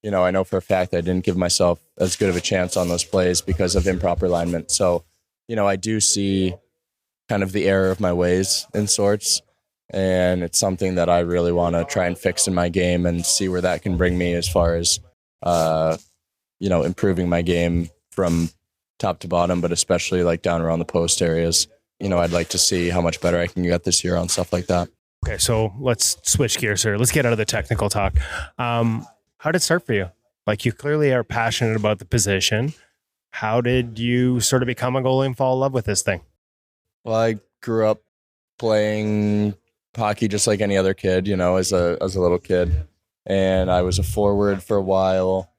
S6: I know for a fact I didn't give myself as good of a chance on those plays because of improper alignment. So I do see kind of the error of my ways in sorts. And it's something that I really want to try and fix in my game and see where that can bring me as far as, improving my game from top to bottom, but especially like down around the post areas. I'd like to see how much better I can get this year on stuff like that.
S3: Okay, so let's switch gears here. Let's get out of the technical talk. How did it start for you? Like, you clearly are passionate about the position. How did you sort of become a goalie and fall in love with this thing?
S6: Well, I grew up playing hockey just like any other kid, as a little kid. And I was a forward for a while,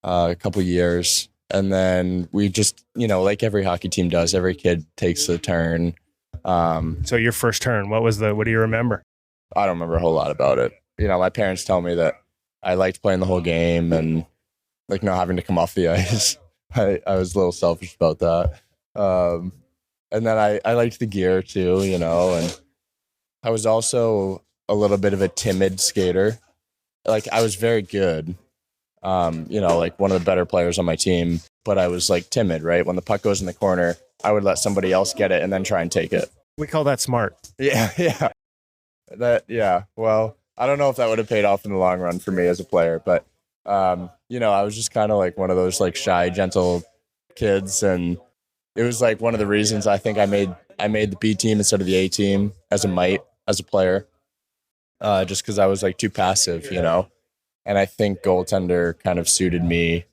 S6: a couple years. And then we just, like every hockey team does, every kid takes a turn.
S3: So your first turn, what do you remember?
S6: I don't remember a whole lot about it. My parents tell me that I liked playing the whole game and like not having to come off the ice. I was a little selfish about that. And then I liked the gear too, and I was also a little bit of a timid skater. Like, I was very good, like one of the better players on my team, but I was like timid, right? When the puck goes in the corner, I would let somebody else get it and then try and take it.
S3: We call that smart.
S6: Yeah. Well, I don't know if that would have paid off in the long run for me as a player, but, I was just kind of like one of those like shy, gentle kids. And it was like one of the reasons I think I made the B team instead of the A team as a player, just because I was like too passive, and I think goaltender kind of suited me.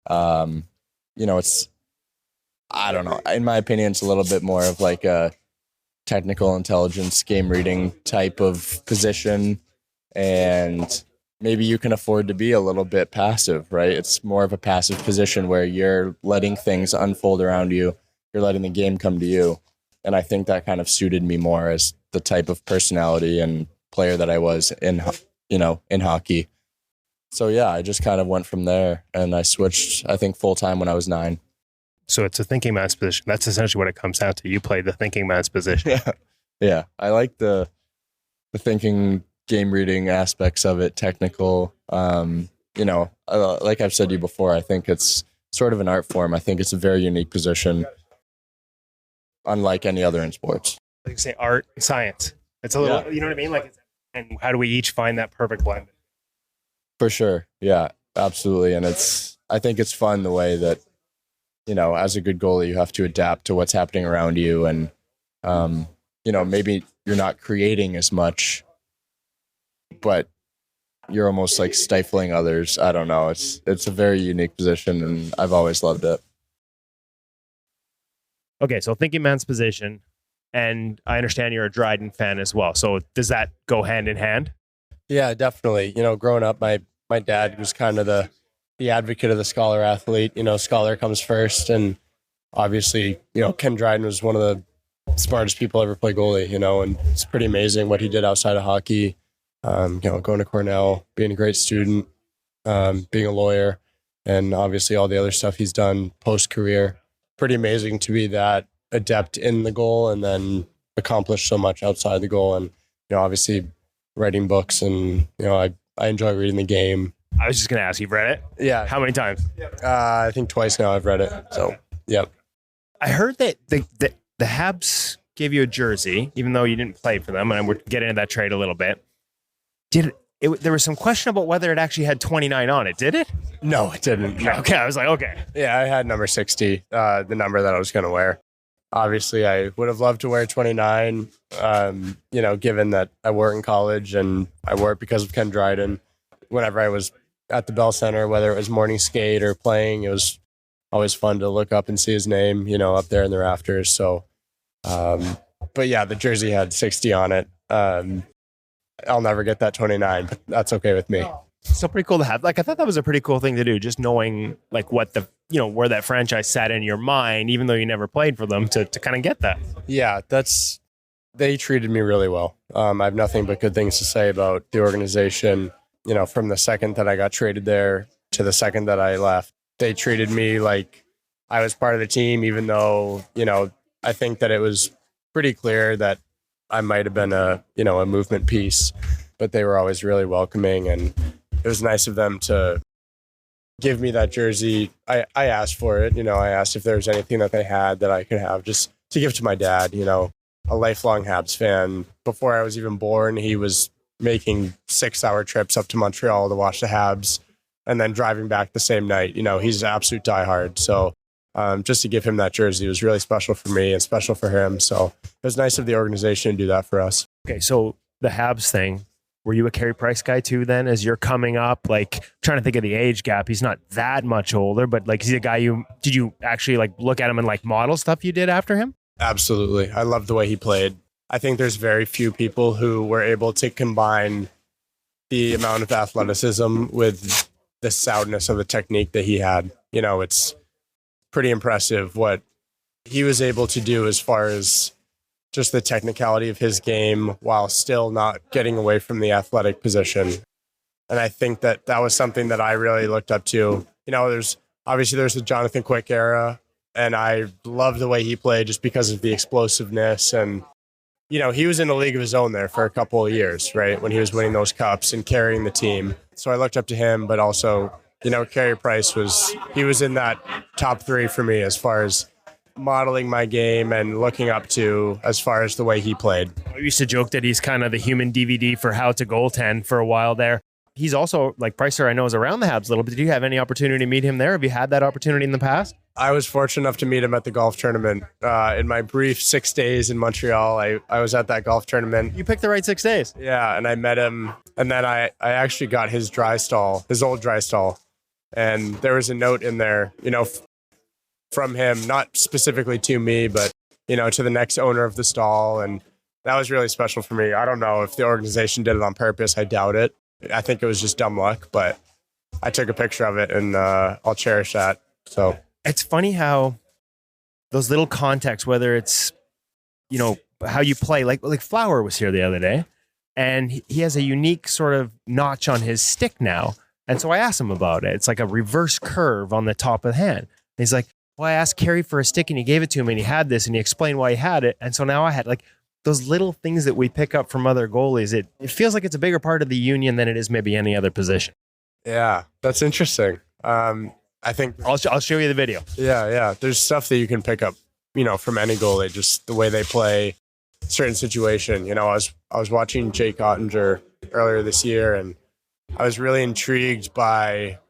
S6: It's, I don't know, in my opinion, it's a little bit more of like a technical intelligence, game reading type of position. And maybe you can afford to be a little bit passive, right? It's more of a passive position where you're letting things unfold around you. You're letting the game come to you. And I think that kind of suited me more as the type of personality and player that I was in hockey. So yeah, I just kind of went from there, and I switched, I think, full time when I was 9.
S3: So it's a thinking man's position. That's essentially what it comes down to. You played the thinking man's position.
S6: Yeah. I like the thinking, game reading aspects of it, technical. Like I've said to you before, I think it's sort of an art form. I think it's a very unique position, unlike any other in sports.
S3: Like you say, art and science. It's a little, you know what I mean? Like, and how do we each find that perfect blend?
S6: For sure. Yeah, absolutely. And I think it's fun the way that, as a good goalie, you have to adapt to what's happening around you. And, maybe you're not creating as much, but you're almost like stifling others. I don't know. It's a very unique position, and I've always loved it.
S3: Okay, so thinking man's position, and I understand you're a Dryden fan as well. So does that go hand in hand?
S7: Yeah, definitely. Growing up, my dad was kind of the advocate of the scholar athlete. Scholar comes first, and obviously, Ken Dryden was one of the smartest people ever play goalie. And it's pretty amazing what he did outside of hockey. Going to Cornell, being a great student, being a lawyer, and obviously all the other stuff he's done post-career. Pretty amazing to be that adept in the goal and then accomplish so much outside the goal. And, obviously writing books, and, I enjoy reading the game.
S3: I was just going to ask, you've read it?
S7: Yeah.
S3: How many times?
S7: I think twice now I've read it. So, yep.
S3: I heard that the Habs gave you a jersey, even though you didn't play for them, and we're getting into that trade a little bit. There was some question about whether it actually had 29 on it. Did it?
S7: No, it didn't. No.
S3: Okay, I was like, okay.
S7: Yeah, I had number 60, the number that I was going to wear. Obviously, I would have loved to wear 29, given that I wore it in college and I wore it because of Ken Dryden. Whenever I was at the Bell Center, whether it was morning skate or playing, it was always fun to look up and see his name, up there in the rafters. So, but yeah, the jersey had 60 on it. I'll never get that 29, but that's okay with me.
S3: So pretty cool to have. Like, I thought that was a pretty cool thing to do, just knowing like what where that franchise sat in your mind, even though you never played for them, to kind of get that.
S7: Yeah, they treated me really well. I have nothing but good things to say about the organization. From the second that I got traded there to the second that I left, they treated me like I was part of the team, even though, I think that it was pretty clear that I might have been a movement piece, but they were always really welcoming, and it was nice of them to give me that jersey, I asked for it. I asked if there was anything that they had that I could have just to give to my dad, a lifelong Habs fan. Before I was even born, he was making 6-hour trips up to Montreal to watch the Habs and then driving back the same night. He's an absolute diehard. So just to give him that jersey was really special for me and special for him. So it was nice of the organization to do that for us.
S3: Okay, so the Habs thing, were you a Carey Price guy too then as you're coming up? Like, trying to think of the age gap. He's not that much older, but like, is he a guy did you actually like look at him and like model stuff you did after him?
S7: Absolutely. I love the way he played. I think there's very few people who were able to combine the amount of athleticism with the soundness of the technique that he had. It's pretty impressive what he was able to do as far as just the technicality of his game while still not getting away from the athletic position. And I think that was something that I really looked up to. There's the Jonathan Quick era, and I love the way he played just because of the explosiveness. And, he was in a league of his own there for a couple of years, right? When he was winning those cups and carrying the team. So I looked up to him, but also, Carey Price was in that top 3 for me as far as modeling my game and looking up to as far as the way he played.
S3: I used to joke that he's kind of the human DVD for how to goaltend for a while there. He's also, like Pricer, I know, is around the Habs a little bit. Did you have any opportunity to meet him there? Have you had that opportunity in the past?
S7: I was fortunate enough to meet him at the golf tournament. In my brief 6 days in Montreal, I was at that golf tournament.
S3: You picked the right 6 days.
S7: Yeah, and I met him. And then I actually got his old dry stall. And there was a note in there, from him, not specifically to me, but, to the next owner of the stall. And that was really special for me. I don't know if the organization did it on purpose. I doubt it. I think it was just dumb luck, but I took a picture of it and I'll cherish that. So
S3: it's funny how those little contexts, whether it's, how you play, like Flower was here the other day and he has a unique sort of notch on his stick now. And so I asked him about it. It's like a reverse curve on the top of the hand. And he's like, well, I asked Carey for a stick and he gave it to me and he had this and he explained why he had it. And so now I had like those little things that we pick up from other goalies. It feels like it's a bigger part of the union than it is maybe any other position.
S7: Yeah, that's interesting. I think
S3: I'll show you the video.
S7: Yeah. There's stuff that you can pick up, from any goalie, just the way they play certain situation. I was watching Jake Ottinger earlier this year and I was really intrigued by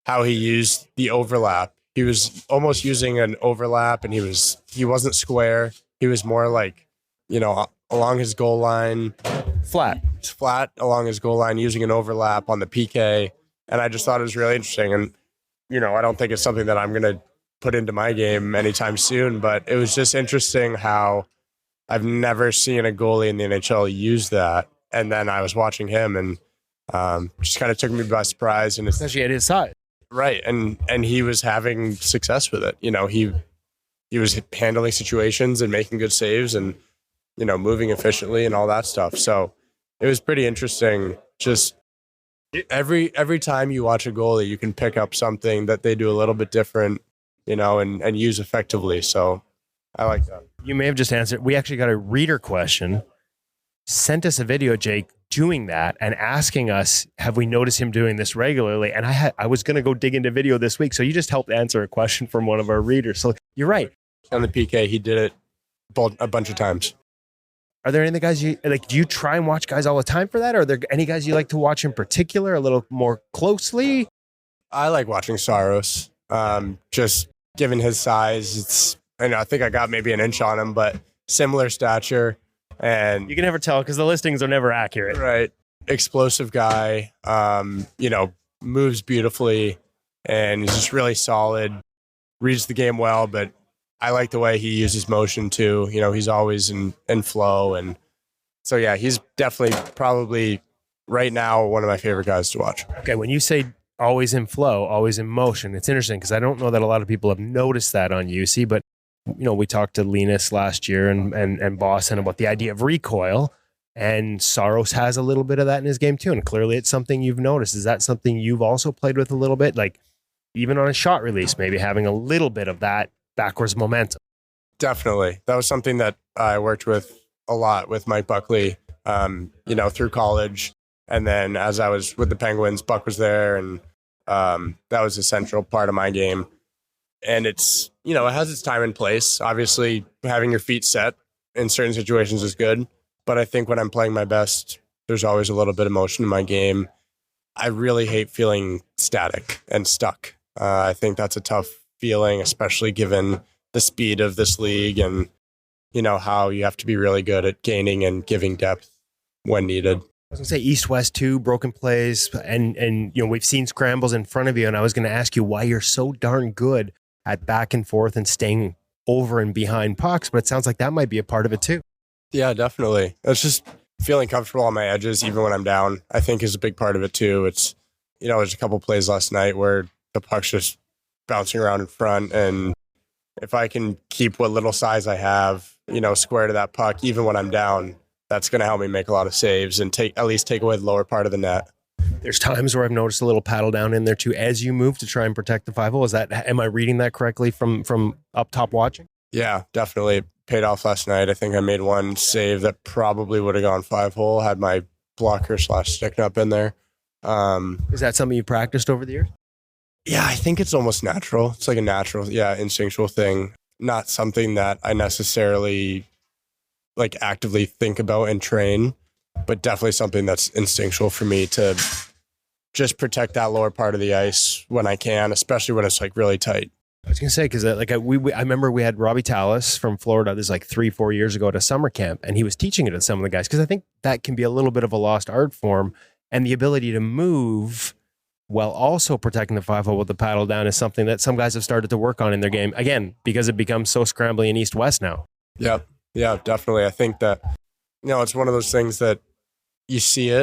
S7: how he used the overlap. He was almost using an overlap and he wasn't square. He was more like, along his goal line.
S3: Flat
S7: along his goal line, using an overlap on the PK. And I just thought it was really interesting. And, I don't think it's something that I'm going to put into my game anytime soon, but it was just interesting how I've never seen a goalie in the NHL use that. And then I was watching him and just kind of took me by surprise. And
S3: especially at his size.
S7: Right. And he was having success with it. He was handling situations and making good saves and, moving efficiently and all that stuff. So it was pretty interesting. Just every time you watch a goalie, you can pick up something that they do a little bit different, and use effectively. So I like that.
S3: You may have just answered. We actually got a reader question. Sent us a video, Jake, doing that and asking us, have we noticed him doing this regularly? And I was going to go dig into video this week. So you just helped answer a question from one of our readers. So you're right.
S7: On the PK, he did it a bunch of times.
S3: Are there any guys you like? Do you try and watch guys all the time for that? Or are there any guys you like to watch in particular a little more closely?
S7: I like watching Saros. Just given his size, I think I got maybe an inch on him, but similar stature. And
S3: you can never tell because the listings are never accurate.
S7: Right. Explosive guy, moves beautifully and he's just really solid, reads the game well, but I like the way he uses motion too. He's always in flow. And so, yeah, he's definitely probably right now one of my favorite guys to watch.
S3: Okay. When you say always in flow, always in motion, it's interesting because I don't know that a lot of people have noticed that on UC, but we talked to Linus last year and Boston about the idea of recoil, and Saros has a little bit of that in his game too. And clearly it's something you've noticed. Is that something you've also played with a little bit? Like even on a shot release, maybe having a little bit of that backwards momentum.
S7: Definitely. That was something that I worked with a lot with Mike Buckley, through college. And then as I was with the Penguins, Buck was there and That was a central part of my game. And it's, it has its time and place. Obviously, having your feet set in certain situations is good. But I think when I'm playing my best, there's always a little bit of motion in my game. I really hate feeling static and stuck. I think that's a tough feeling, especially given the speed of this league and, how you have to be really good at gaining and giving depth when needed.
S3: I was going to say east-west too, broken plays, and we've seen scrambles in front of you, and I was going to ask you why you're so darn good at back and forth and staying over and behind pucks, but it sounds like that might be a part of it too.
S7: Yeah, definitely. It's just feeling comfortable on my edges, even when I'm down, I think is a big part of it too. It's, there's a couple plays last night where the puck's just bouncing around in front, and if I can keep what little size I have, square to that puck, even when I'm down, that's going to help me make a lot of saves and at least take away the lower part of the net.
S3: There's times where I've noticed a little paddle down in there too as you move to try and protect the 5-0. Am I reading that correctly from up top watching?
S7: Yeah, definitely. It paid off last night. I think I made one save that probably would have gone 5-hole, had my blocker / stick up in there.
S3: Is that something you practiced over the years?
S7: Yeah, I think it's almost natural. It's like a natural, instinctual thing. Not something that I necessarily actively think about and train, but definitely something that's instinctual for me to just protect that lower part of the ice when I can, especially when it's really tight.
S3: I was going to say, because I remember we had Robbie Tallis from Florida, this 3-4 years ago at a summer camp, and he was teaching it to some of the guys, because I think that can be a little bit of a lost art form, and the ability to move while also protecting the 5-0 with the paddle down is something that some guys have started to work on in their game, again, because it becomes so scrambly in east-west now.
S7: Yeah, definitely. I think that, it's one of those things that you see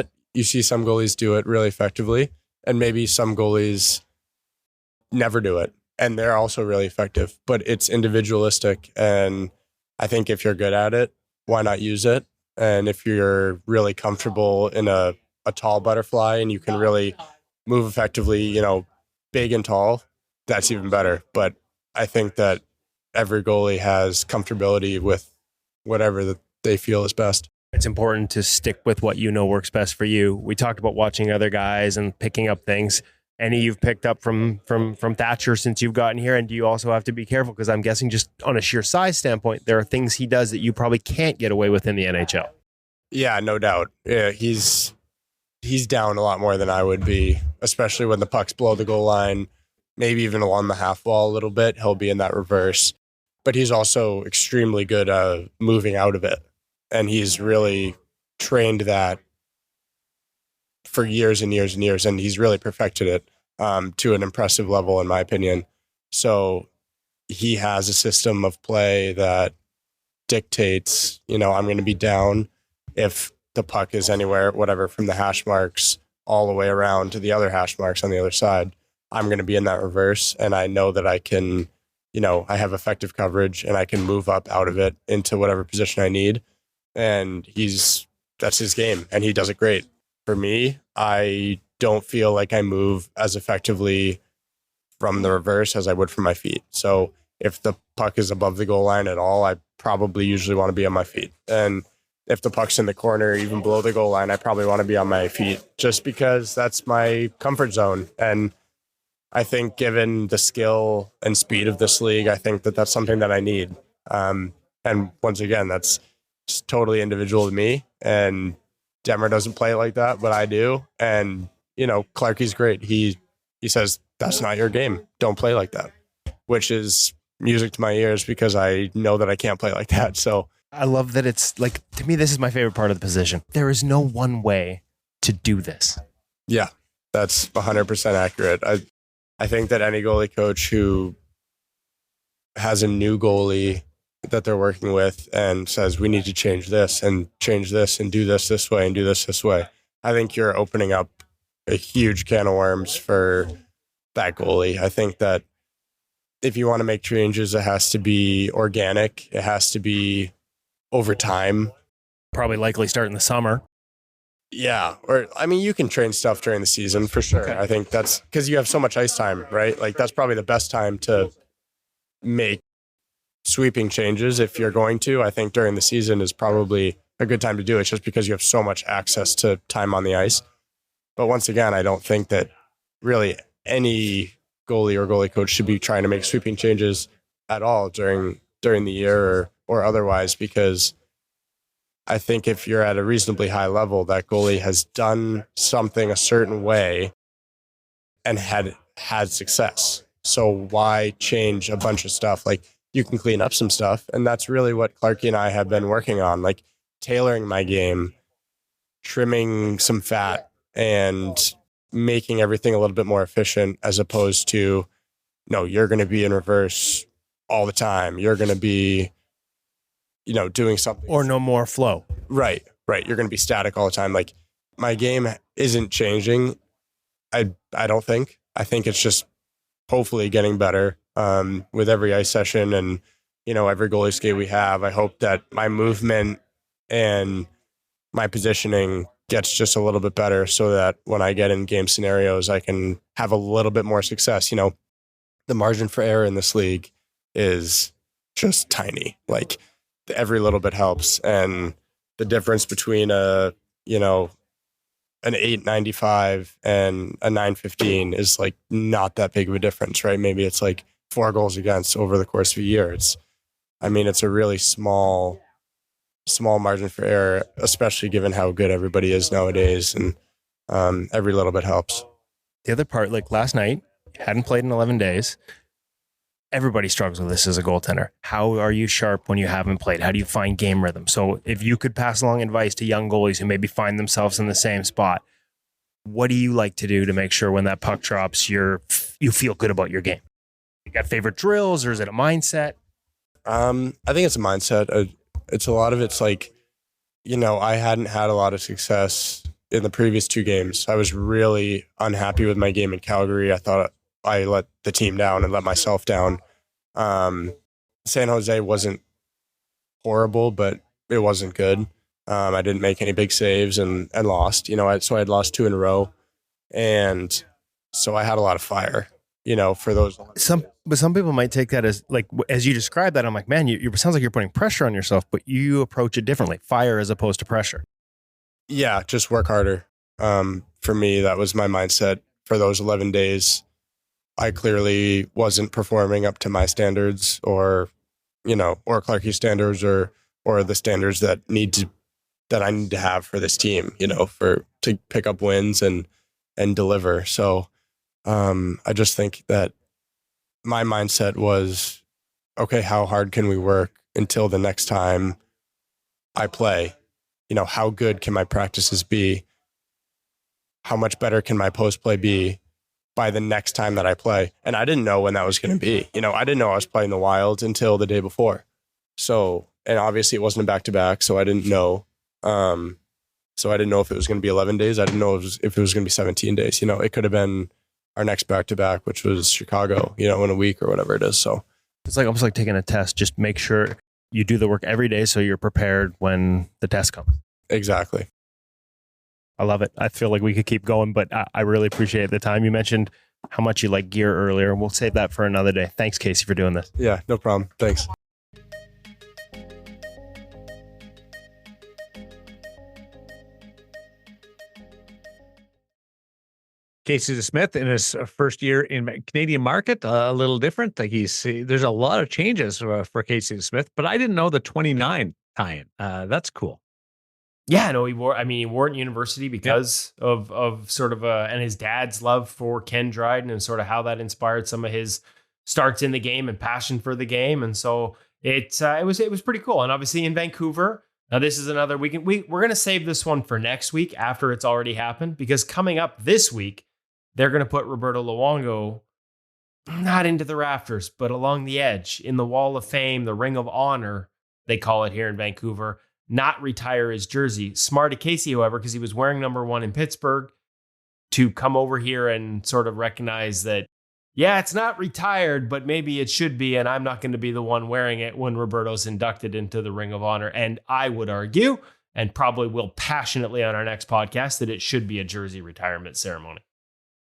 S7: some goalies do it really effectively, and maybe some goalies never do it, and they're also really effective, but it's individualistic. And I think if you're good at it, why not use it? And if you're really comfortable in a tall butterfly and you can really move effectively, big and tall, that's even better. But I think that every goalie has comfortability with whatever that they feel is best.
S3: It's important to stick with what works best for you. We talked about watching other guys and picking up things. Any you've picked up from Thatcher since you've gotten here? And do you also have to be careful? Because I'm guessing just on a sheer size standpoint, there are things he does that you probably can't get away with in the NHL.
S7: Yeah, no doubt. Yeah, he's down a lot more than I would be, especially when the puck's below the goal line, maybe even along the half wall a little bit. He'll be in that reverse. But he's also extremely good at moving out of it. And he's really trained that for years and years and years. And he's really perfected it to an impressive level, in my opinion. So he has a system of play that dictates, I'm going to be down if the puck is anywhere, whatever, from the hash marks all the way around to the other hash marks on the other side. I'm going to be in that reverse, and I know that I can, I have effective coverage, and I can move up out of it into whatever position I need. And that's his game, and he does it great. For me, I don't feel like I move as effectively from the reverse as I would from my feet. So if the puck is above the goal line at all, I probably usually want to be on my feet. And if the puck's in the corner, even below the goal line, I probably want to be on my feet just because that's my comfort zone. And I think given the skill and speed of this league, I think that that's something that I need. And once again, that's just totally individual to me. And Demmer doesn't play it like that, but I do. And, Clarkie's great. He says, that's not your game. Don't play like that, which is music to my ears because I know that I can't play like that. So
S3: I love that it's to me, this is my favorite part of the position. There is no one way to do this.
S7: Yeah, that's 100% accurate. I think that any goalie coach who has a new goalie that they're working with and says, we need to change this and do this way and do this way, I think you're opening up a huge can of worms for that goalie. I think that if you want to make changes, it has to be organic. It has to be over time.
S3: Probably likely start in the summer.
S7: Yeah. Or, you can train stuff during the season for sure. Okay. I think that's because you have so much ice time, right? That's probably the best time to make sweeping changes if you're going to. I think during the season is probably a good time to do it just because you have so much access to time on the ice. But once again, I don't think that really any goalie or goalie coach should be trying to make sweeping changes at all during the year or otherwise, because I think if you're at a reasonably high level, that goalie has done something a certain way and had success. So why change a bunch of stuff? Like, you can clean up some stuff. And that's really what Clarky and I have been working on, like tailoring my game, trimming some fat, and making everything a little bit more efficient, as opposed to, no, you're going to be in reverse all the time. You're going to be, doing something.
S3: Or no more flow.
S7: Right. You're going to be static all the time. Like, my game isn't changing. I don't think. I think it's just hopefully getting better with every ice session and, every goalie skate we have. I hope that my movement and my positioning gets just a little bit better, so that when I get in game scenarios, I can have a little bit more success. The margin for error in this league is just tiny. Like, every little bit helps. And the difference between an 895 and a 915 is like not that big of a difference, right? Maybe it's like 4 goals against over the course of a year. It's a really small margin for error, especially given how good everybody is nowadays. And every little bit helps.
S3: The other part, like last night, hadn't played in 11 days. Everybody struggles with this as a goaltender. How are you sharp when you haven't played? How do you find game rhythm? So if you could pass along advice to young goalies who maybe find themselves in the same spot, what do you like to do to make sure when that puck drops, you feel good about your game? You got favorite drills, or is it a mindset?
S7: I think it's a mindset. It's a lot of it's like, I hadn't had a lot of success in the previous 2 games. I was really unhappy with my game in Calgary. I thought I let the team down and let myself down. San Jose wasn't horrible, but it wasn't good. I didn't make any big saves and lost. So I'd lost 2 in a row, and so I had a lot of fire. For those.
S3: But some people might take that as, like, as you describe that, I'm like, man, you sounds like you're putting pressure on yourself, but you approach it differently, fire as opposed to pressure.
S7: Yeah, just work harder. For me, that was my mindset for those 11 days. I clearly wasn't performing up to my standards, or Clarky's standards, or the standards that I need to have for this team, to pick up wins and deliver. So I just think that my mindset was, okay, how hard can we work until the next time I play? How good can my practices be? How much better can my post play be by the next time that I play? And I didn't know when that was going to be. I didn't know I was playing the Wild until the day before. So, and obviously it wasn't a back-to-back, so I didn't know. So I didn't know if it was going to be 11 days. I didn't know if it was going to be 17 days. It could have been our next back-to-back, which was Chicago, in a week or whatever it is. So
S3: it's like almost like taking a test. Just make sure you do the work every day so you're prepared when the test comes.
S7: Exactly.
S3: I love it. I feel like we could keep going, but I really appreciate the time. You mentioned how much you like gear earlier. We'll save that for another day. Thanks, Casey, for doing this.
S7: Yeah, no problem. Thanks.
S1: Casey Desmith in his first year in Canadian market, a little different. Like there's a lot of changes for Casey Desmith, but I didn't know the 29 tie-in. That's cool.
S3: Yeah, no, he wore it in university because of sort of and his dad's love for Ken Dryden and sort of how that inspired some of his starts in the game and passion for the game. And so it was pretty cool. And obviously in Vancouver, now this is another weekend. We're going to save this one for next week after it's already happened, because coming up this week, they're going to put Roberto Luongo not into the rafters, but along the edge in the Wall of Fame, the Ring of Honor, they call it here in Vancouver. Not retire his jersey. Smart of Casey, however, because he was wearing number 1 in Pittsburgh, to come over here and sort of recognize that, yeah, it's not retired, but maybe it should be, and I'm not going to be the one wearing it when Roberto's inducted into the Ring of Honor. And I would argue, and probably will passionately on our next podcast, that it should be a jersey retirement ceremony.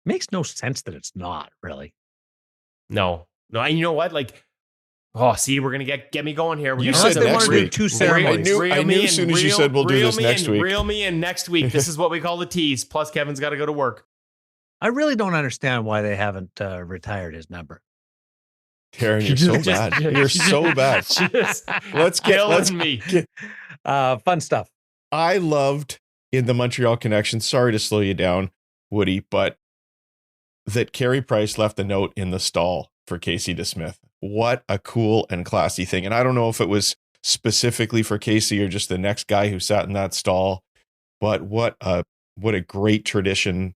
S1: Makes no sense that it's not, really.
S3: No. And you know what? Like, see, we're going to get me going here.
S2: You said next week.
S1: Two ceremonies.
S2: I knew as soon as you said we'll do this next week.
S3: Reel me in next week. This is what we call the tease. Plus, Kevin's got to go to work.
S1: I really don't understand why they haven't retired his number.
S2: Darren, you're so bad. You're so bad. Let's get
S3: me.
S1: Fun stuff.
S2: I loved in the Montreal connection, sorry to slow you down, Woody, but that Carey Price left a note in the stall for Casey Desmith. What a cool and classy thing. And I don't know if it was specifically for Casey or just the next guy who sat in that stall, but what a great tradition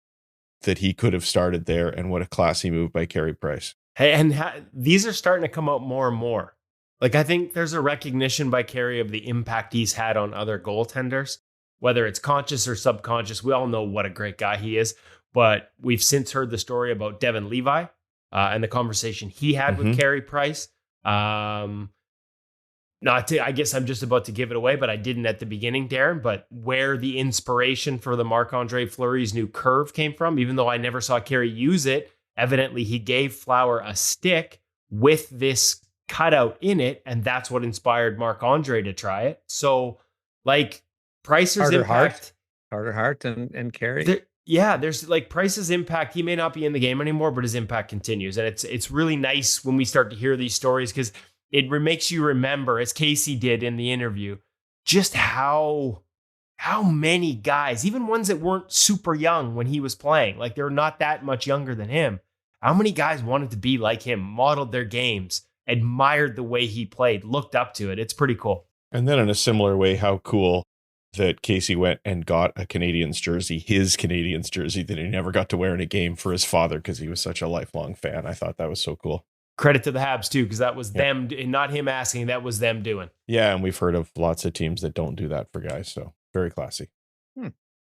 S2: that he could have started there, and what a classy move by Carey Price.
S3: Hey, and these are starting to come out more and more. Like, I think there's a recognition by Carey of the impact he's had on other goaltenders, whether it's conscious or subconscious. We all know what a great guy he is, but we've since heard the story about Devon Levi and the conversation he had with Carey Price. I guess I'm just about to give it away, but I didn't at the beginning, Darren, but where the inspiration for the Marc-Andre Fleury's new curve came from, even though I never saw Carey use it, evidently he gave Flower a stick with this cutout in it, and that's what inspired Marc-Andre to try it. So, like, Price's impact...
S1: Carter Hart and Carey.
S3: There's like Price's impact. He may not be in the game anymore, but his impact continues. And it's really nice when we start to hear these stories, because it makes you remember, as Casey did in the interview, just how many guys, even ones that weren't super young when he was playing, like they're not that much younger than him, how many guys wanted to be like him, modeled their games, admired the way he played, looked up to it. It's pretty cool.
S2: And then in a similar way, how cool that Casey went and got a Canadiens jersey, his Canadiens jersey that he never got to wear in a game, for his father, because he was such a lifelong fan. I thought that was so cool.
S3: Credit to the Habs too, because that was them, not him asking, that was them doing.
S2: Yeah, and we've heard of lots of teams that don't do that for guys, so very classy.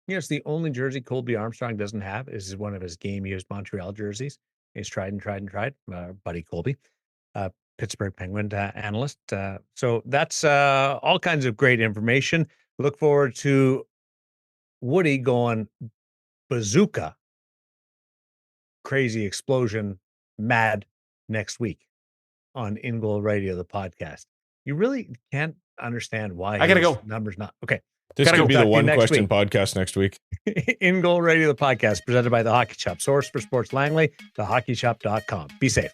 S1: Yes, the only jersey Colby Armstrong doesn't have is one of his game-used Montreal jerseys. He's tried. Buddy Colby, Pittsburgh Penguin analyst. So that's all kinds of great information. Look forward to Woody going bazooka, crazy explosion, mad next week on InGoal Radio, the podcast. You really can't understand why
S3: I gotta go.
S1: Numbers not okay.
S2: This could be the one question podcast next week.
S1: InGoal Radio, the podcast, presented by the Hockey Shop. Source for Sports Langley, thehockeyshop.com. Be safe.